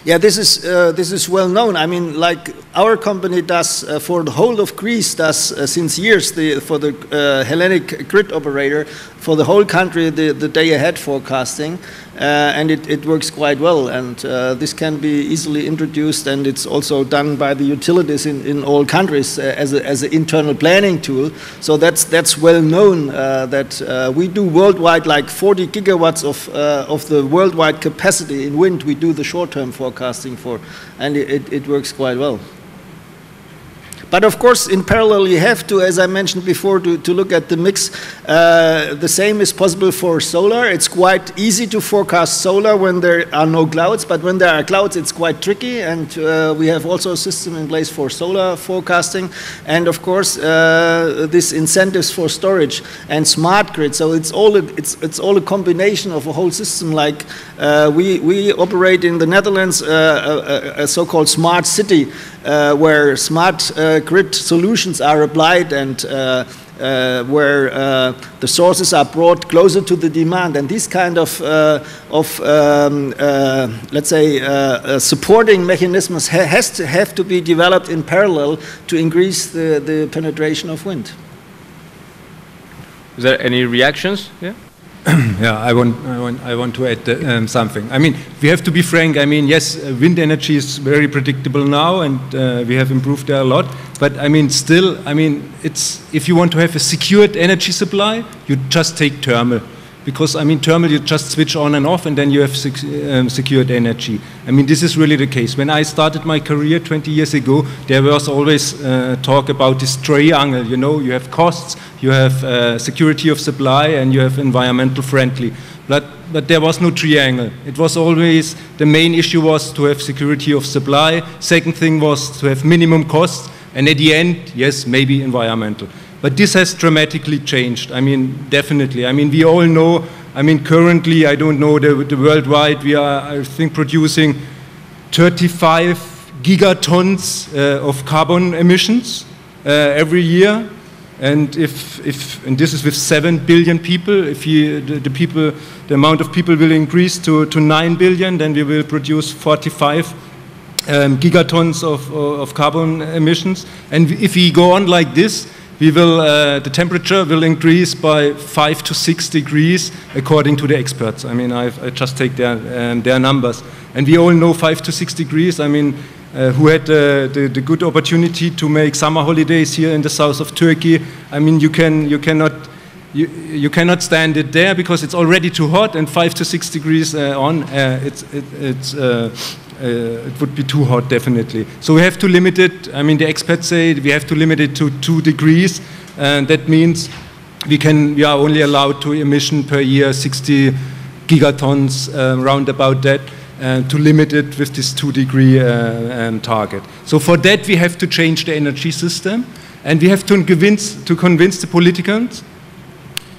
yeah, this is well known. I mean, like our company does for the whole of Greece, does since years for the Hellenic grid operator for the whole country the day ahead forecasting, and it works quite well. And this can be easily introduced, and it's also done by the utilities in all countries as an internal planning tool. So that's well known that we do worldwide like 40 gigawatts of the worldwide capacity in wind. We do the short-term forecasting for, and it works quite well. But of course, in parallel, you have to, as I mentioned before, to look at the mix. The same is possible for solar. It's quite easy to forecast solar when there are no clouds, but when there are clouds, it's quite tricky. And we have also a system in place for solar forecasting. And of course, this incentives for storage and smart grid. So it's all a combination of a whole system. Like we operate in the Netherlands a so-called smart city, where smart grid solutions are applied, and where the sources are brought closer to the demand. And this kind of let's say, supporting mechanisms have to be developed in parallel to increase the penetration of wind. Is there any reactions? Yeah. Yeah, I want to add something. I mean, we have to be frank. I mean, yes, wind energy is very predictable now, and we have improved there a lot. But I mean, still, I mean, it's, if you want to have a secured energy supply, you just take thermal. Because, I mean, thermal, you just switch on and off, and then you have secured energy. I mean, this is really the case. When I started my career 20 years ago, there was always talk about this triangle. You know, you have costs, you have security of supply, and you have environmental friendly. But there was no triangle. It was always, the main issue was to have security of supply. Second thing was to have minimum costs. And at the end, yes, maybe environmental. But this has dramatically changed. I mean, definitely. I mean, we all know, I mean, currently, I don't know, the worldwide, we are, I think, producing 35 gigatons of carbon emissions every year. And and this is with 7 billion people, if the amount of people will increase to 9 billion, then we will produce 45 gigatons of carbon emissions. And if we go on like this, we will, the temperature will increase by 5 to 6 degrees, according to the experts. I mean, I just take their numbers. And we all know 5 to 6 degrees. I mean, who had the good opportunity to make summer holidays here in the south of Turkey. I mean, you cannot stand it there because it's already too hot, and 5 to 6 degrees it would be too hot, definitely. So we have to limit it. I mean, the experts say we have to limit it to 2 degrees, and that means we are only allowed to emission per year 60 gigatons, round about that, to limit it with this 2-degree target. So for that, we have to change the energy system, and we have to convince the politicians.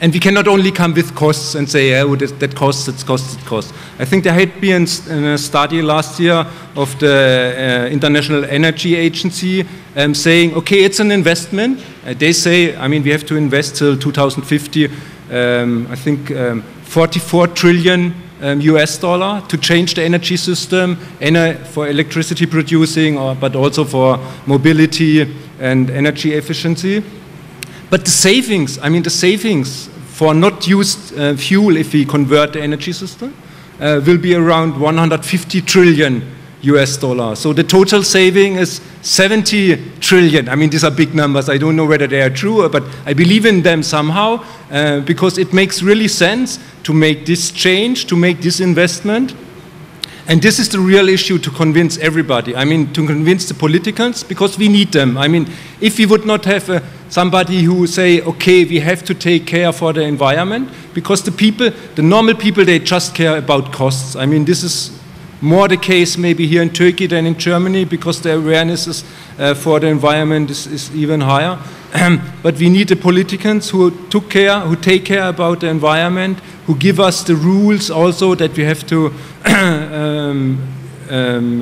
And we cannot only come with costs and say, oh, that costs, it costs. I think there had been a study last year of the International Energy Agency saying, okay, it's an investment. They say, I mean, we have to invest till 2050, I think 44 trillion US dollar to change the energy system for electricity producing, but also for mobility and energy efficiency. But the savings, I mean, the savings for not used fuel, if we convert the energy system, will be around 150 trillion US dollars. So the total saving is 70 trillion. I mean, these are big numbers. I don't know whether they are true, but I believe in them somehow, because it makes really sense to make this change, to make this investment. And this is the real issue, to convince everybody. I mean, to convince the politicians, because we need them. I mean, if we would not have somebody who say, okay, we have to take care for the environment, because the people, the normal people, they just care about costs. I mean, this is more the case maybe here in Turkey than in Germany, because the awareness for the environment is even higher. But we need the politicians who take care about the environment, who give us the rules also that we have to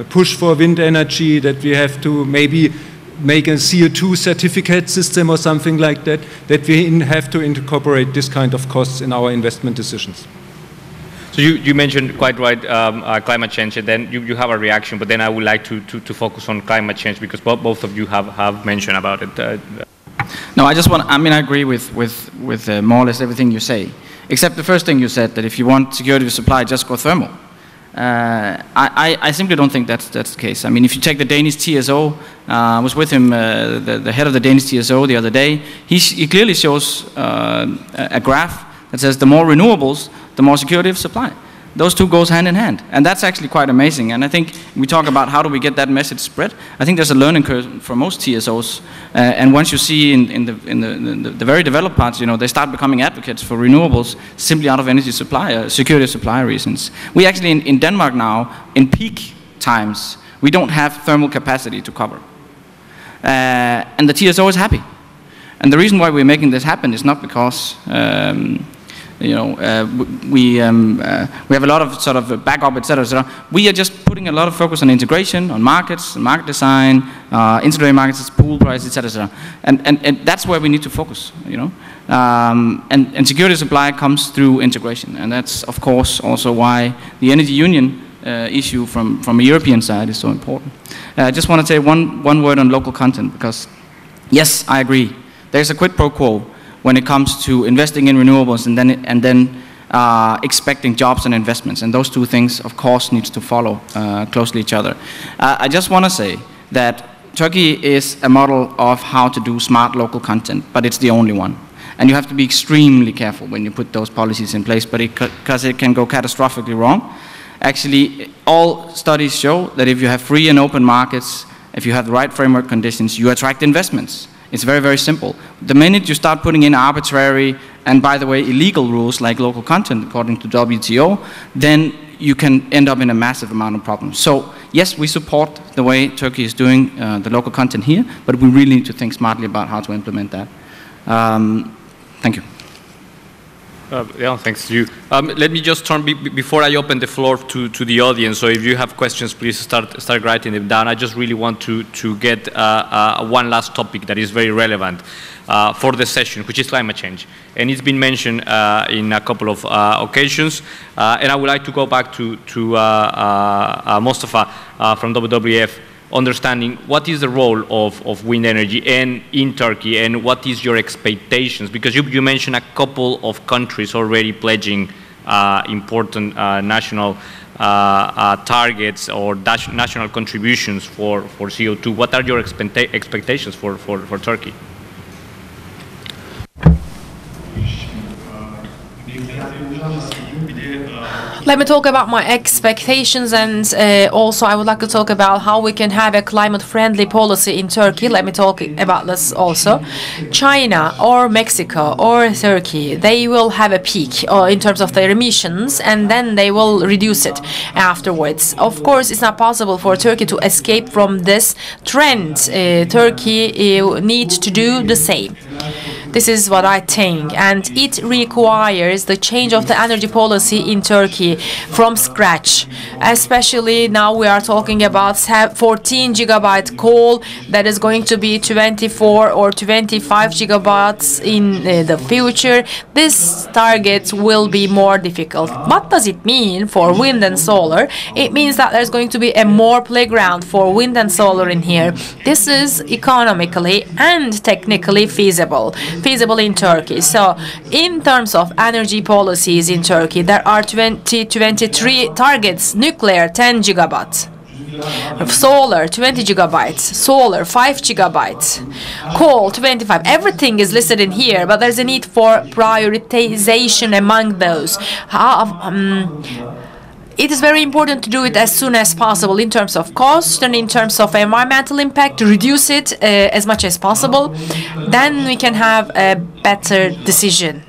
push for wind energy, that we have to maybe make a CO2 certificate system or something like that, that we have to incorporate this kind of costs in our investment decisions. So you mentioned quite right climate change, and then you have a reaction, but then I would like to focus on climate change, because both of you have mentioned about it. No, I agree with more or less everything you say, except the first thing you said, that if you want security of supply, just go thermal. I simply don't think that's the case. I mean, if you take the Danish TSO, I was with him, the head of the Danish TSO the other day, he clearly shows a graph that says the more renewables, the more security of supply. Those two goes hand in hand, and that's actually quite amazing. And I think we talk about how do we get that message spread. I think there's a learning curve for most TSOs, and once you see in the very developed parts, you know, they start becoming advocates for renewables simply out of energy supply, security of supply reasons. We actually in Denmark now, in peak times, we don't have thermal capacity to cover, and the TSO is happy. And the reason why we're making this happen is not because we have a lot of sort of backup, etc., etc. We are just putting a lot of focus on integration, on markets, market design, intraday markets, pool price, etc., etc. And that's where we need to focus, you know. And security of supply comes through integration, and that's of course also why the energy union issue from a European side is so important. I just want to say one word on local content, because yes, I agree. There's a quid pro quo when it comes to investing in renewables and then expecting jobs and investments. And those two things, of course, needs to follow closely each other. I just want to say that Turkey is a model of how to do smart local content, but it's the only one. And you have to be extremely careful when you put those policies in place, because it can go catastrophically wrong. Actually, all studies show that if you have free and open markets, if you have the right framework conditions, you attract investments. It's very, very simple. The minute you start putting in arbitrary and, by the way, illegal rules like local content according to WTO, then you can end up in a massive amount of problems. So yes, we support the way Turkey is doing the local content here, but we really need to think smartly about how to implement that. Thank you. Yeah, thanks to you. Let me just turn, before I open the floor to the audience, so if you have questions, please start writing them down. I just really want to get one last topic that is very relevant for the session, which is climate change. And it's been mentioned in a couple of occasions. And I would like to go back to Mustafa from WWF, understanding what is the role of wind energy in Turkey, and what is your expectations? Because you mentioned a couple of countries already pledging important national targets or national contributions for CO2. What are your expectations for Turkey? Let me talk about my expectations, and also I would like to talk about how we can have a climate-friendly policy in Turkey. Let me talk about this also. China or Mexico or Turkey, they will have a peak in terms of their emissions, and then they will reduce it afterwards. Of course, it's not possible for Turkey to escape from this trend. Turkey needs to do the same. This is what I think, and it requires the change of the energy policy in Turkey from scratch. Especially now we are talking about 14 gigabyte coal that is going to be 24 or 25 gigabytes in the future. This target will be more difficult. What does it mean for wind and solar? It means that there's going to be a more playground for wind and solar in here. This is economically and technically feasible in Turkey. So in terms of energy policies in Turkey, there are 2023 targets: nuclear 10 gigabytes, solar 20 gigabytes, solar 5 gigabytes, coal 25. Everything is listed in here, but there's a need for prioritization among those. It is very important to do it as soon as possible in terms of cost and in terms of environmental impact, to reduce it as much as possible. Then we can have a better decision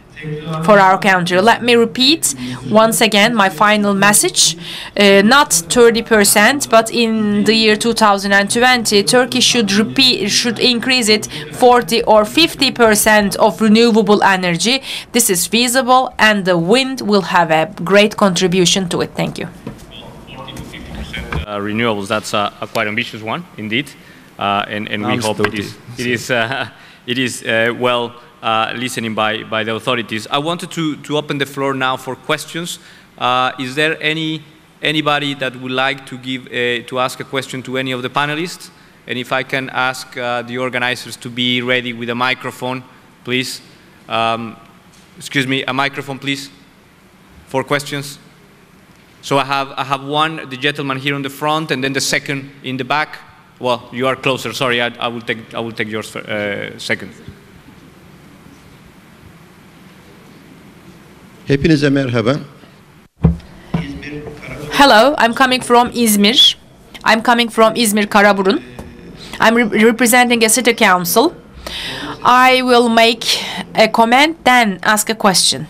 for our country. Let me repeat once again my final message. Not 30%, but in the year 2020, Turkey should increase it 40 or 50% of renewable energy. This is feasible, and the wind will have a great contribution to it. Thank you. 40 to 50% renewables. That's a quite ambitious one, indeed, and we hope it is well listening by the authorities. I wanted to open the floor now for questions. Is there anybody that would like to ask a question to any of the panelists? And if I can ask the organizers to be ready with a microphone, please. Excuse me, a microphone, please, for questions. So I have one, the gentleman here on the front, and then the second in the back. Well, you are closer. Sorry, I will take yours second. Hepinize merhaba. Hello, I'm coming from Izmir. I'm coming from Izmir, Karaburun. I'm representing a city council. I will make a comment, then ask a question.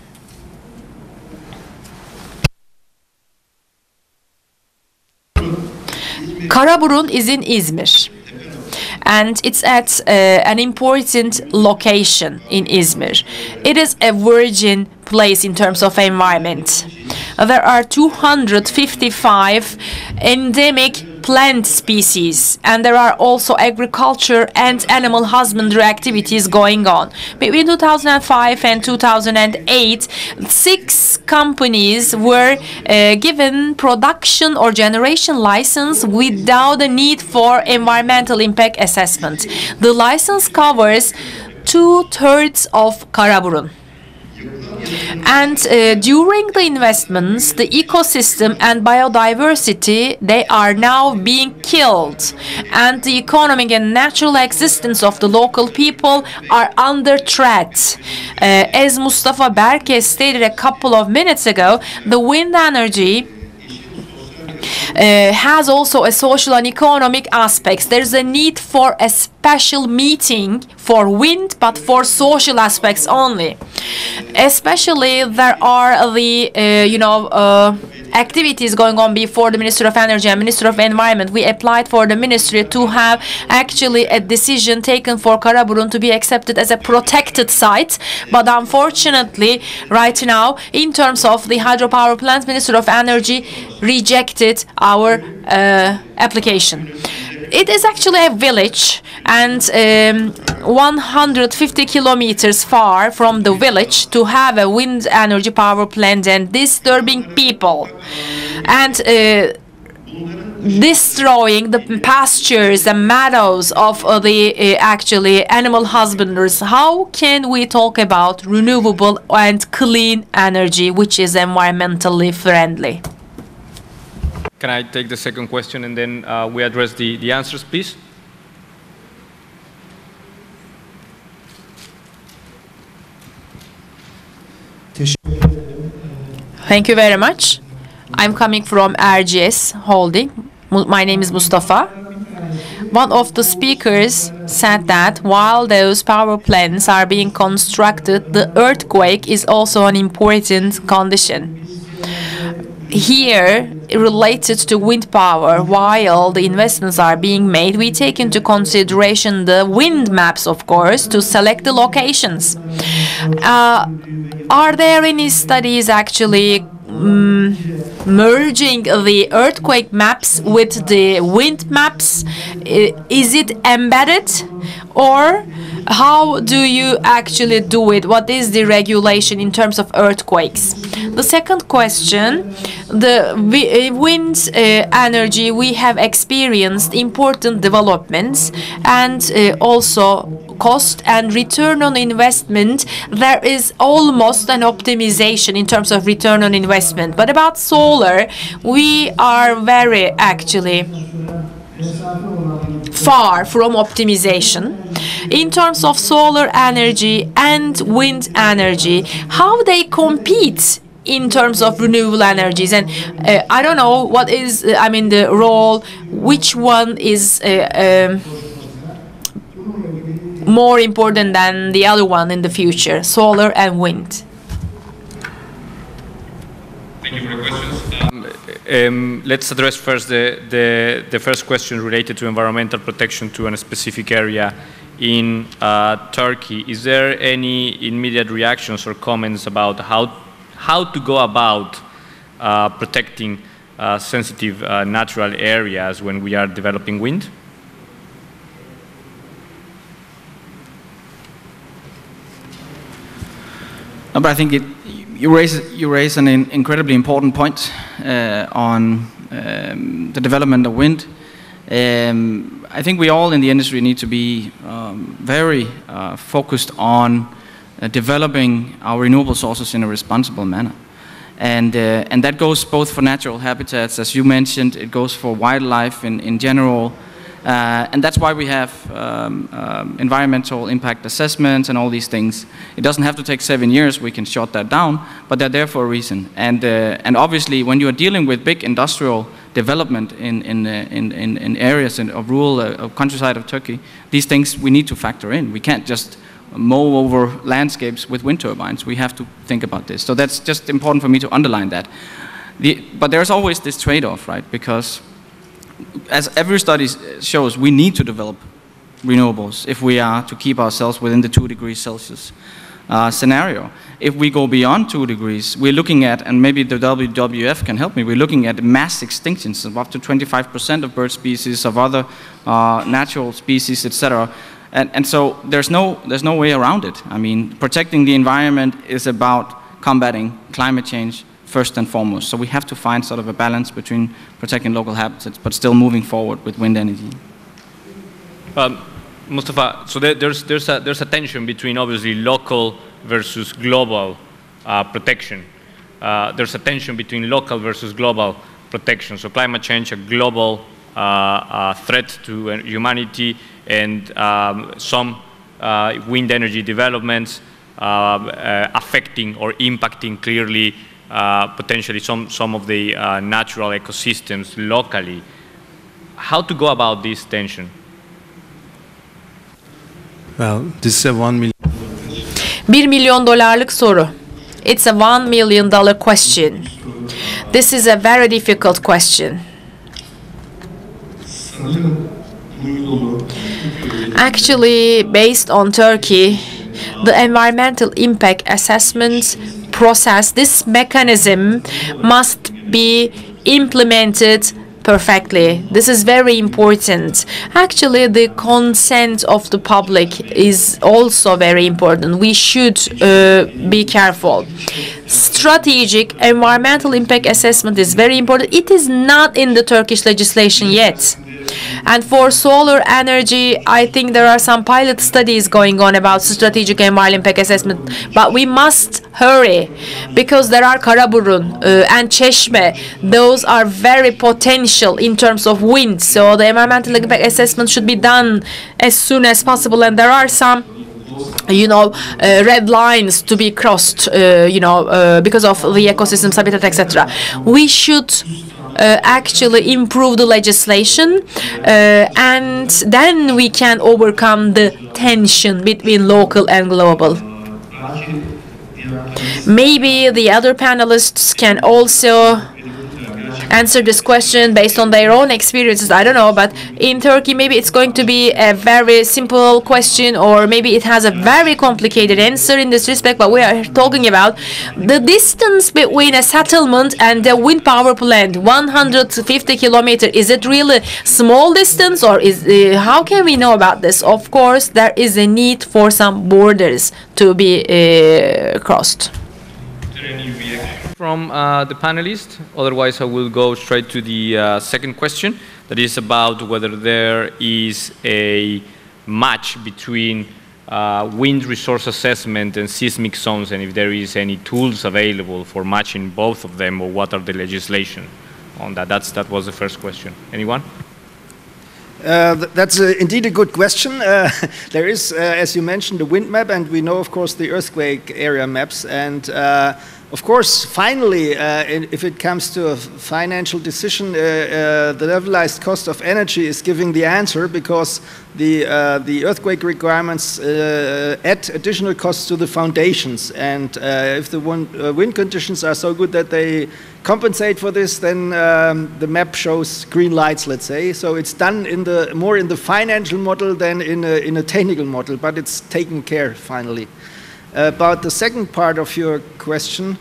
Karaburun is in Izmir, and it's at an important location in Izmir. It is a virgin place in terms of environment. There are 255 endemic plant species, and there are also agriculture and animal husbandry activities going on. Between 2005 and 2008, 6 companies were given production or generation license without the need for environmental impact assessment. The license covers 2/3 of Karaburun. And during the investments, the ecosystem and biodiversity, they are now being killed, and the economic and natural existence of the local people are under threat. As Mustafa Berke stated a couple of minutes ago, the wind energy has also a social and economic aspects. There's a need for a special meeting for wind, but for social aspects only. Especially there are the activities going on before the Ministry of Energy and Ministry of Environment. We applied for the ministry to have actually a decision taken for Karaburun to be accepted as a protected site, but unfortunately right now, in terms of the hydropower plant, Ministry of Energy rejected our application. It is actually a village, and 150 kilometers far from the village to have a wind energy power plant, and disturbing people and destroying the pastures and meadows of the actually animal husbanders. How can we talk about renewable and clean energy which is environmentally friendly? Can I take the second question and then we address the answers, please? Thank you very much. I'm coming from RGS Holding. My name is Mustafa. One of the speakers said that while those power plants are being constructed, the earthquake is also an important condition. Here, related to wind power, while the investments are being made, we take into consideration the wind maps, of course, to select the locations. Are there any studies actually merging the earthquake maps with the wind maps? Is it embedded, or how do you actually do it? What is the regulation in terms of earthquakes? The second question, the wind energy, we have experienced important developments and also cost and return on investment. There is almost an optimization in terms of return on investment. But about solar, we are very actually far from optimization. In terms of solar energy and wind energy, how they compete in terms of renewable energies, and I don't know what is, the role, which one is more important than the other one in the future, solar and wind? Thank you for the questions. Let's address first the first question related to environmental protection to a specific area in Turkey. Is there any immediate reactions or comments about how to go about protecting sensitive natural areas when we are developing wind? No, but I think you raise an incredibly important point on the development of wind. I think we all in the industry need to be very focused on developing our renewable sources in a responsible manner. And that goes both for natural habitats, as you mentioned, it goes for wildlife in general. And that's why we have environmental impact assessments and all these things. It doesn't have to take 7 years, we can short that down, but they're there for a reason. And obviously, when you are dealing with big industrial development in areas of rural countryside of Turkey, these things we need to factor in. We can't just mow over landscapes with wind turbines. We have to think about this. So that's just important for me to underline that. But there's always this trade-off, right? Because as every study shows, we need to develop renewables if we are to keep ourselves within the 2 degrees Celsius scenario. If we go beyond 2 degrees, we're looking at, and maybe the WWF can help me, we're looking at mass extinctions of up to 25% of bird species, of other natural species, etc. And so there's no way around it. I mean, protecting the environment is about combating climate change first and foremost. So we have to find sort of a balance between protecting local habitats but still moving forward with wind energy. Mustafa, so there's a tension between obviously local versus global protection. There's a tension between local versus global protection. So climate change, a global threat to humanity, and some wind energy developments affecting or impacting clearly potentially some of the natural ecosystems locally. How to go about this tension? Well, this is a $1 million. $1 milyon soru. It's a $1 million question. This is a very difficult question. Actually, based on Turkey, the environmental impact assessment process, this mechanism must be implemented perfectly. This is very important. Actually, the consent of the public is also very important. We should be careful. Strategic environmental impact assessment is very important. It is not in the Turkish legislation yet. And for solar energy, I think there are some pilot studies going on about strategic environmental impact assessment. But we must hurry because there are Karaburun and Çeşme. Those are very potential in terms of wind. So the environmental impact assessment should be done as soon as possible. And there are some red lines to be crossed, because of the ecosystem habitat, etc. We should actually improve the legislation, and then we can overcome the tension between local and global. Maybe the other panelists can also answer this question based on their own experiences. I don't know, but in Turkey, maybe it's going to be a very simple question, or maybe it has a very complicated answer in this respect. But we are talking about the distance between a settlement and a wind power plant, 150 kilometers. Is it really small distance, or how can we know about this? Of course, there is a need for some borders to be crossed. From the panelists, otherwise I will go straight to the second question, that is about whether there is a match between wind resource assessment and seismic zones, and if there is any tools available for matching both of them, or what are the legislation on that. That was the first question. Anyone? That's indeed a good question. There is, as you mentioned, the wind map, and we know, of course, the earthquake area maps. And of course, finally, if it comes to a financial decision, the levelized cost of energy is giving the answer, because the earthquake requirements add additional costs to the foundations. And if the wind conditions are so good that they compensate for this, then the map shows green lights, let's say. So it's done more in the financial model than in a technical model, but it's taken care finally. About the second part of your question,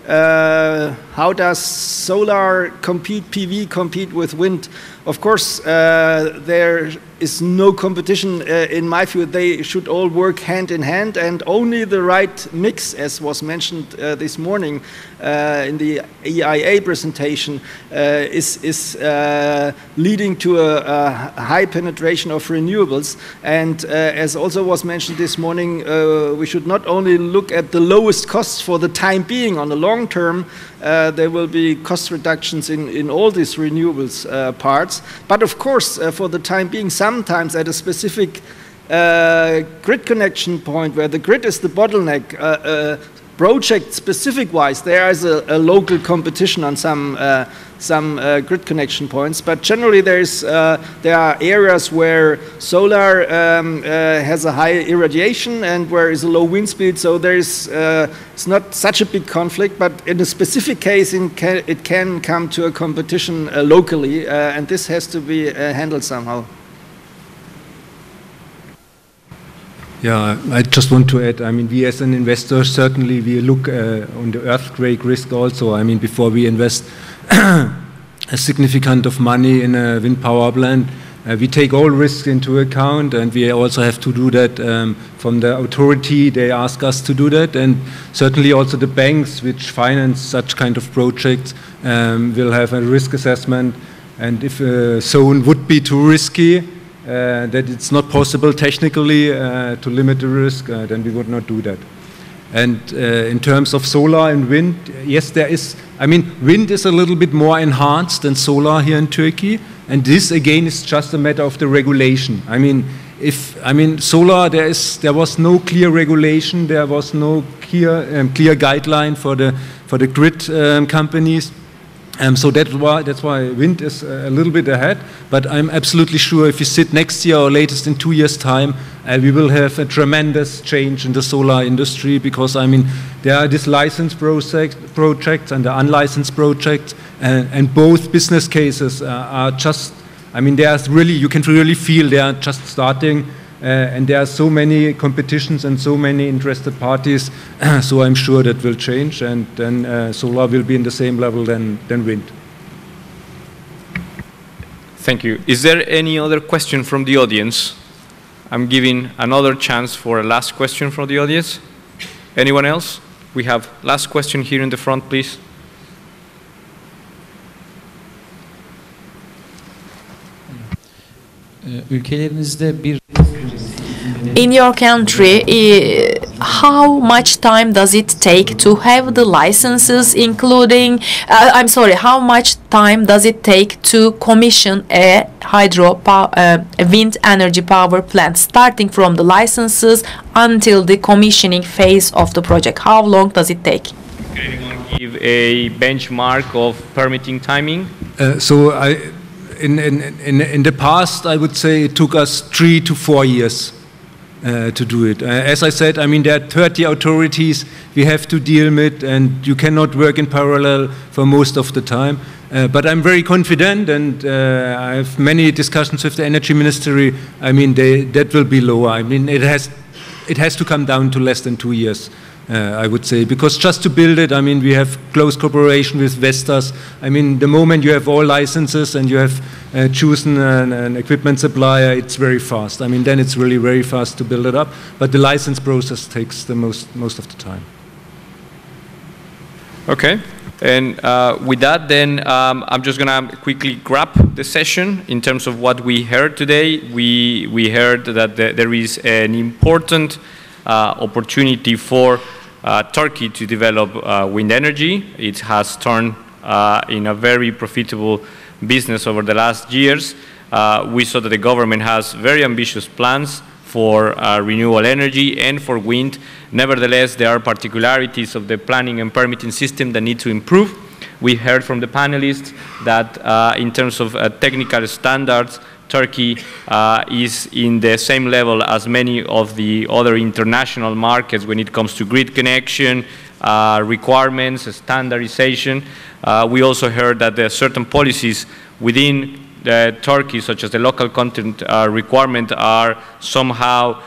how does solar PV compete with wind? Of course, there is no competition in my view. They should all work hand in hand, and only the right mix, as was mentioned this morning in the EIA presentation, is leading to a high penetration of renewables. And as also was mentioned this morning, we should not only look at the lowest costs for the time being. On the long term, there will be cost reductions in all these renewables parts. But of course, for the time being, sometimes at a specific grid connection point where the grid is the bottleneck, project specific wise, there is a local competition on some grid connection points. But generally, there are areas where solar has a high irradiation and where is a low wind speed. So it's not such a big conflict. But in a specific case, it can come to a competition locally, and this has to be handled somehow. Yeah, I just want to add, I mean, we as an investor, certainly we look on the earthquake risk also. I mean, before we invest a significant of money in a wind power plant, we take all risks into account, and we also have to do that from the authority. They ask us to do that, and certainly also the banks which finance such kind of projects will have a risk assessment. And if a zone would be too risky, that it's not possible technically to limit the risk, then we would not do that. And in terms of solar and wind, yes, there is, I mean, wind is a little bit more enhanced than solar here in Turkey, and this again is just a matter of the regulation. I mean, solar, there was no clear regulation, there was no clear guideline for the grid companies. So that's why wind is a little bit ahead, but I'm absolutely sure if you sit next year or latest in 2 years' time, we will have a tremendous change in the solar industry, because I mean there are these licensed projects and the unlicensed projects, and both business cases are just, I mean, you can really feel they are just starting. And there are so many competitions and so many interested parties, so I'm sure that will change, and then solar will be in the same level than wind. Thank you. Is there any other question from the audience? I'm giving another chance for a last question from the audience. Anyone else? We have last question here in the front, please. In your country, how much time does it take to have the licenses, including, how much time does it take to commission a wind energy power plant, starting from the licenses until the commissioning phase of the project? How long does it take? Can anyone give a benchmark of permitting timing? In the past, I would say it took us 3 to 4 years to do it. As I said, I mean, there are 30 authorities we have to deal with, and you cannot work in parallel for most of the time. But I'm very confident, and I have many discussions with the Energy Ministry. I mean, that will be lower. I mean, it has to come down to less than 2 years. I would say, because just to build it, I mean, we have close cooperation with Vestas. I mean, the moment you have all licenses and you have chosen an equipment supplier, it's very fast. I mean, then it's really very fast to build it up. But the license process takes the most of the time. Okay. And with that, then, I'm just going to quickly wrap the session in terms of what we heard today. We heard that there is an important opportunity for Turkey to develop wind energy. It has turned in a very profitable business over the last years. We saw that the government has very ambitious plans for renewable energy and for wind. Nevertheless, there are particularities of the planning and permitting system that need to improve. We heard from the panelists that in terms of technical standards, Turkey is in the same level as many of the other international markets when it comes to grid connection, requirements, standardization. We also heard that there are certain policies within Turkey, such as the local content requirement, are somehow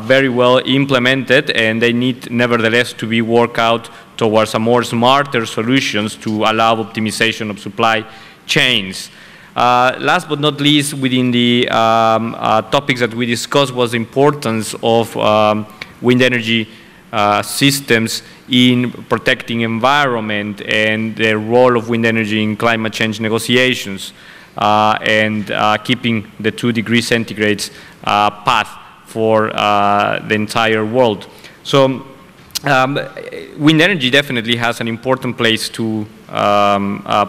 very well implemented, and they need nevertheless to be worked out towards a more smarter solutions to allow optimization of supply chains. Last but not least, within the topics that we discussed was the importance of wind energy systems in protecting environment and the role of wind energy in climate change negotiations and keeping the 2 degrees centigrade path for the entire world. So wind energy definitely has an important place to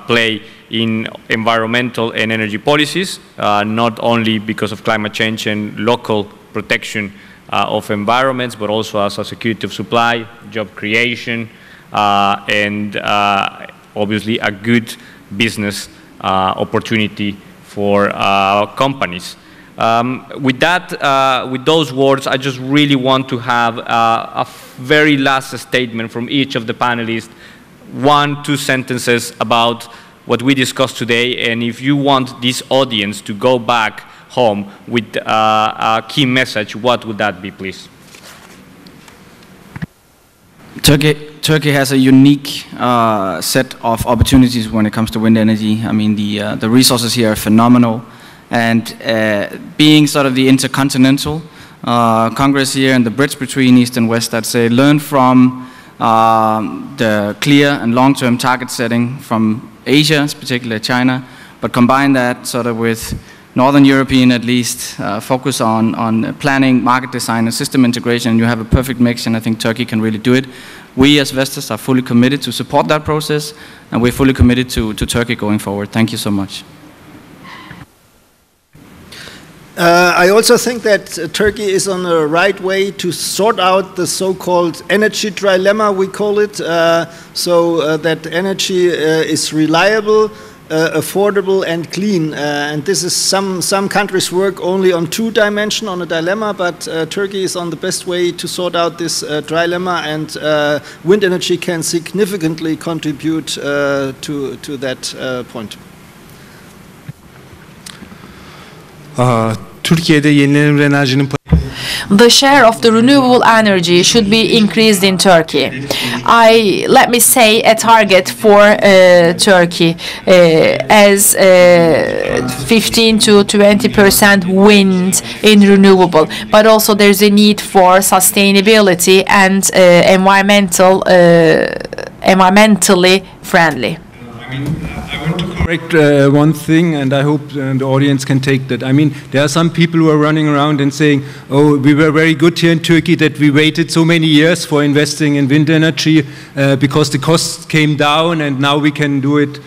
play in environmental and energy policies, not only because of climate change and local protection of environments, but also as a security of supply, job creation, and obviously a good business opportunity for companies. With that, with those words, I just really want to have a very last statement from each of the panelists, 1-2 sentences about what we discussed today, and if you want this audience to go back home with a key message, what would that be, please? Turkey has a unique set of opportunities when it comes to wind energy. I mean, the resources here are phenomenal, and being sort of the intercontinental Congress here and the bridge between East and West, I'd say learn from the clear and long-term target setting from Asia, particularly China, but combine that sort of with Northern European, at least, focus on planning, market design, and system integration, and you have a perfect mix, and I think Turkey can really do it. We as Vestas are fully committed to support that process, and we're fully committed to Turkey going forward. Thank you so much. I also think that Turkey is on the right way to sort out the so-called energy trilemma, we call it, so that energy is reliable, affordable and clean, and this is some countries work only on 2 dimensions on a dilemma, but Turkey is on the best way to sort out this trilemma, and wind energy can significantly contribute to that point. Türkiye'de yenilenebilir enerjinin The share of the renewable energy should be increased in Turkey. Let me say a target for Turkey as 15 to 20% wind in renewable, but also there's a need for sustainability and environmentally friendly. I mean, I want to correct one thing, and I hope the audience can take that. I mean, there are some people who are running around and saying, oh, we were very good here in Turkey that we waited so many years for investing in wind energy because the costs came down and now we can do it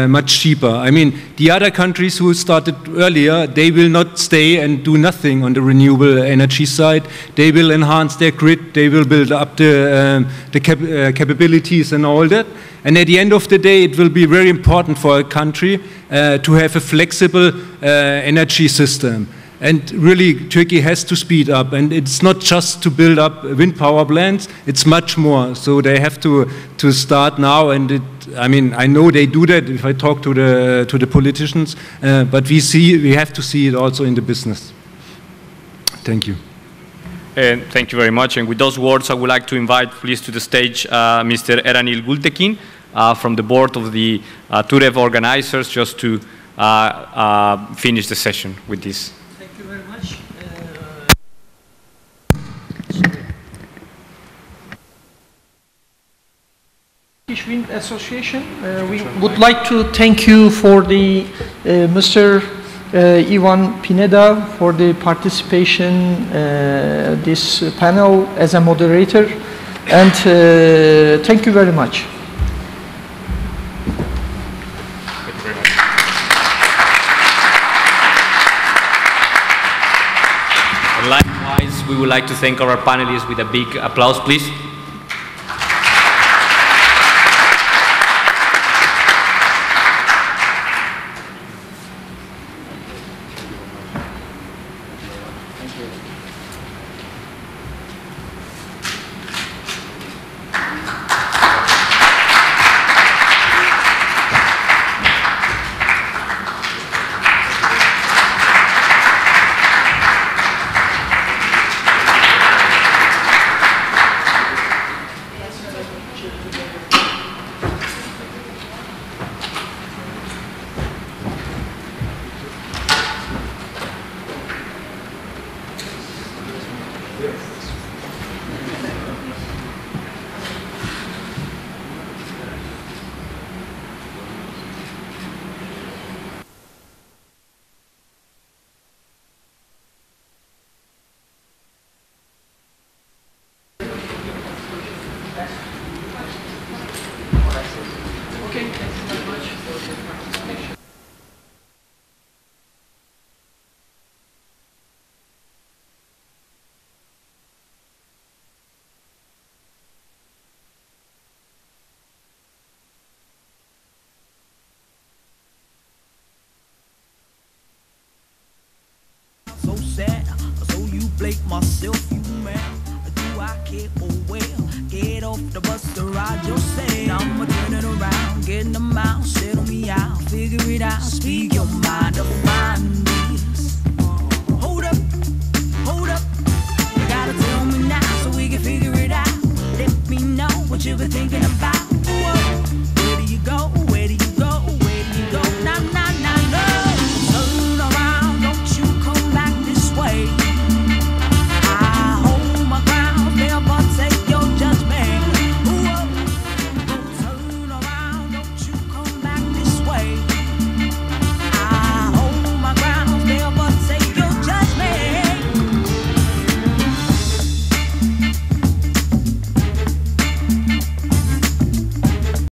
much cheaper. I mean, the other countries who started earlier, they will not stay and do nothing on the renewable energy side. They will enhance their grid, they will build up the capabilities and all that. And at the end of the day, it will be very important for a country to have a flexible energy system. And really, Turkey has to speed up. And it's not just to build up wind power plants, it's much more. So they have to start now. And I mean, I know they do that if I talk to the politicians, but we have to see it also in the business. Thank you. And thank you very much. And with those words, I would like to invite, please, to the stage Mr. Eranil Gultekin from the board of the TUREV organizers, just to finish the session with this. Thank you very much. Turkish Wind Association. We would like to thank you for the Mr. Ivan Pineda for the participation this panel as a moderator, and thank you very much. Thank you very much. And likewise, we would like to thank our panelists with a big applause, please. So sad, so you blame myself, you man. Do I care? Oh well, get off the bus to ride yourself. I'ma turn it around, get them out, settle me out, figure it out, speak your mind, define this.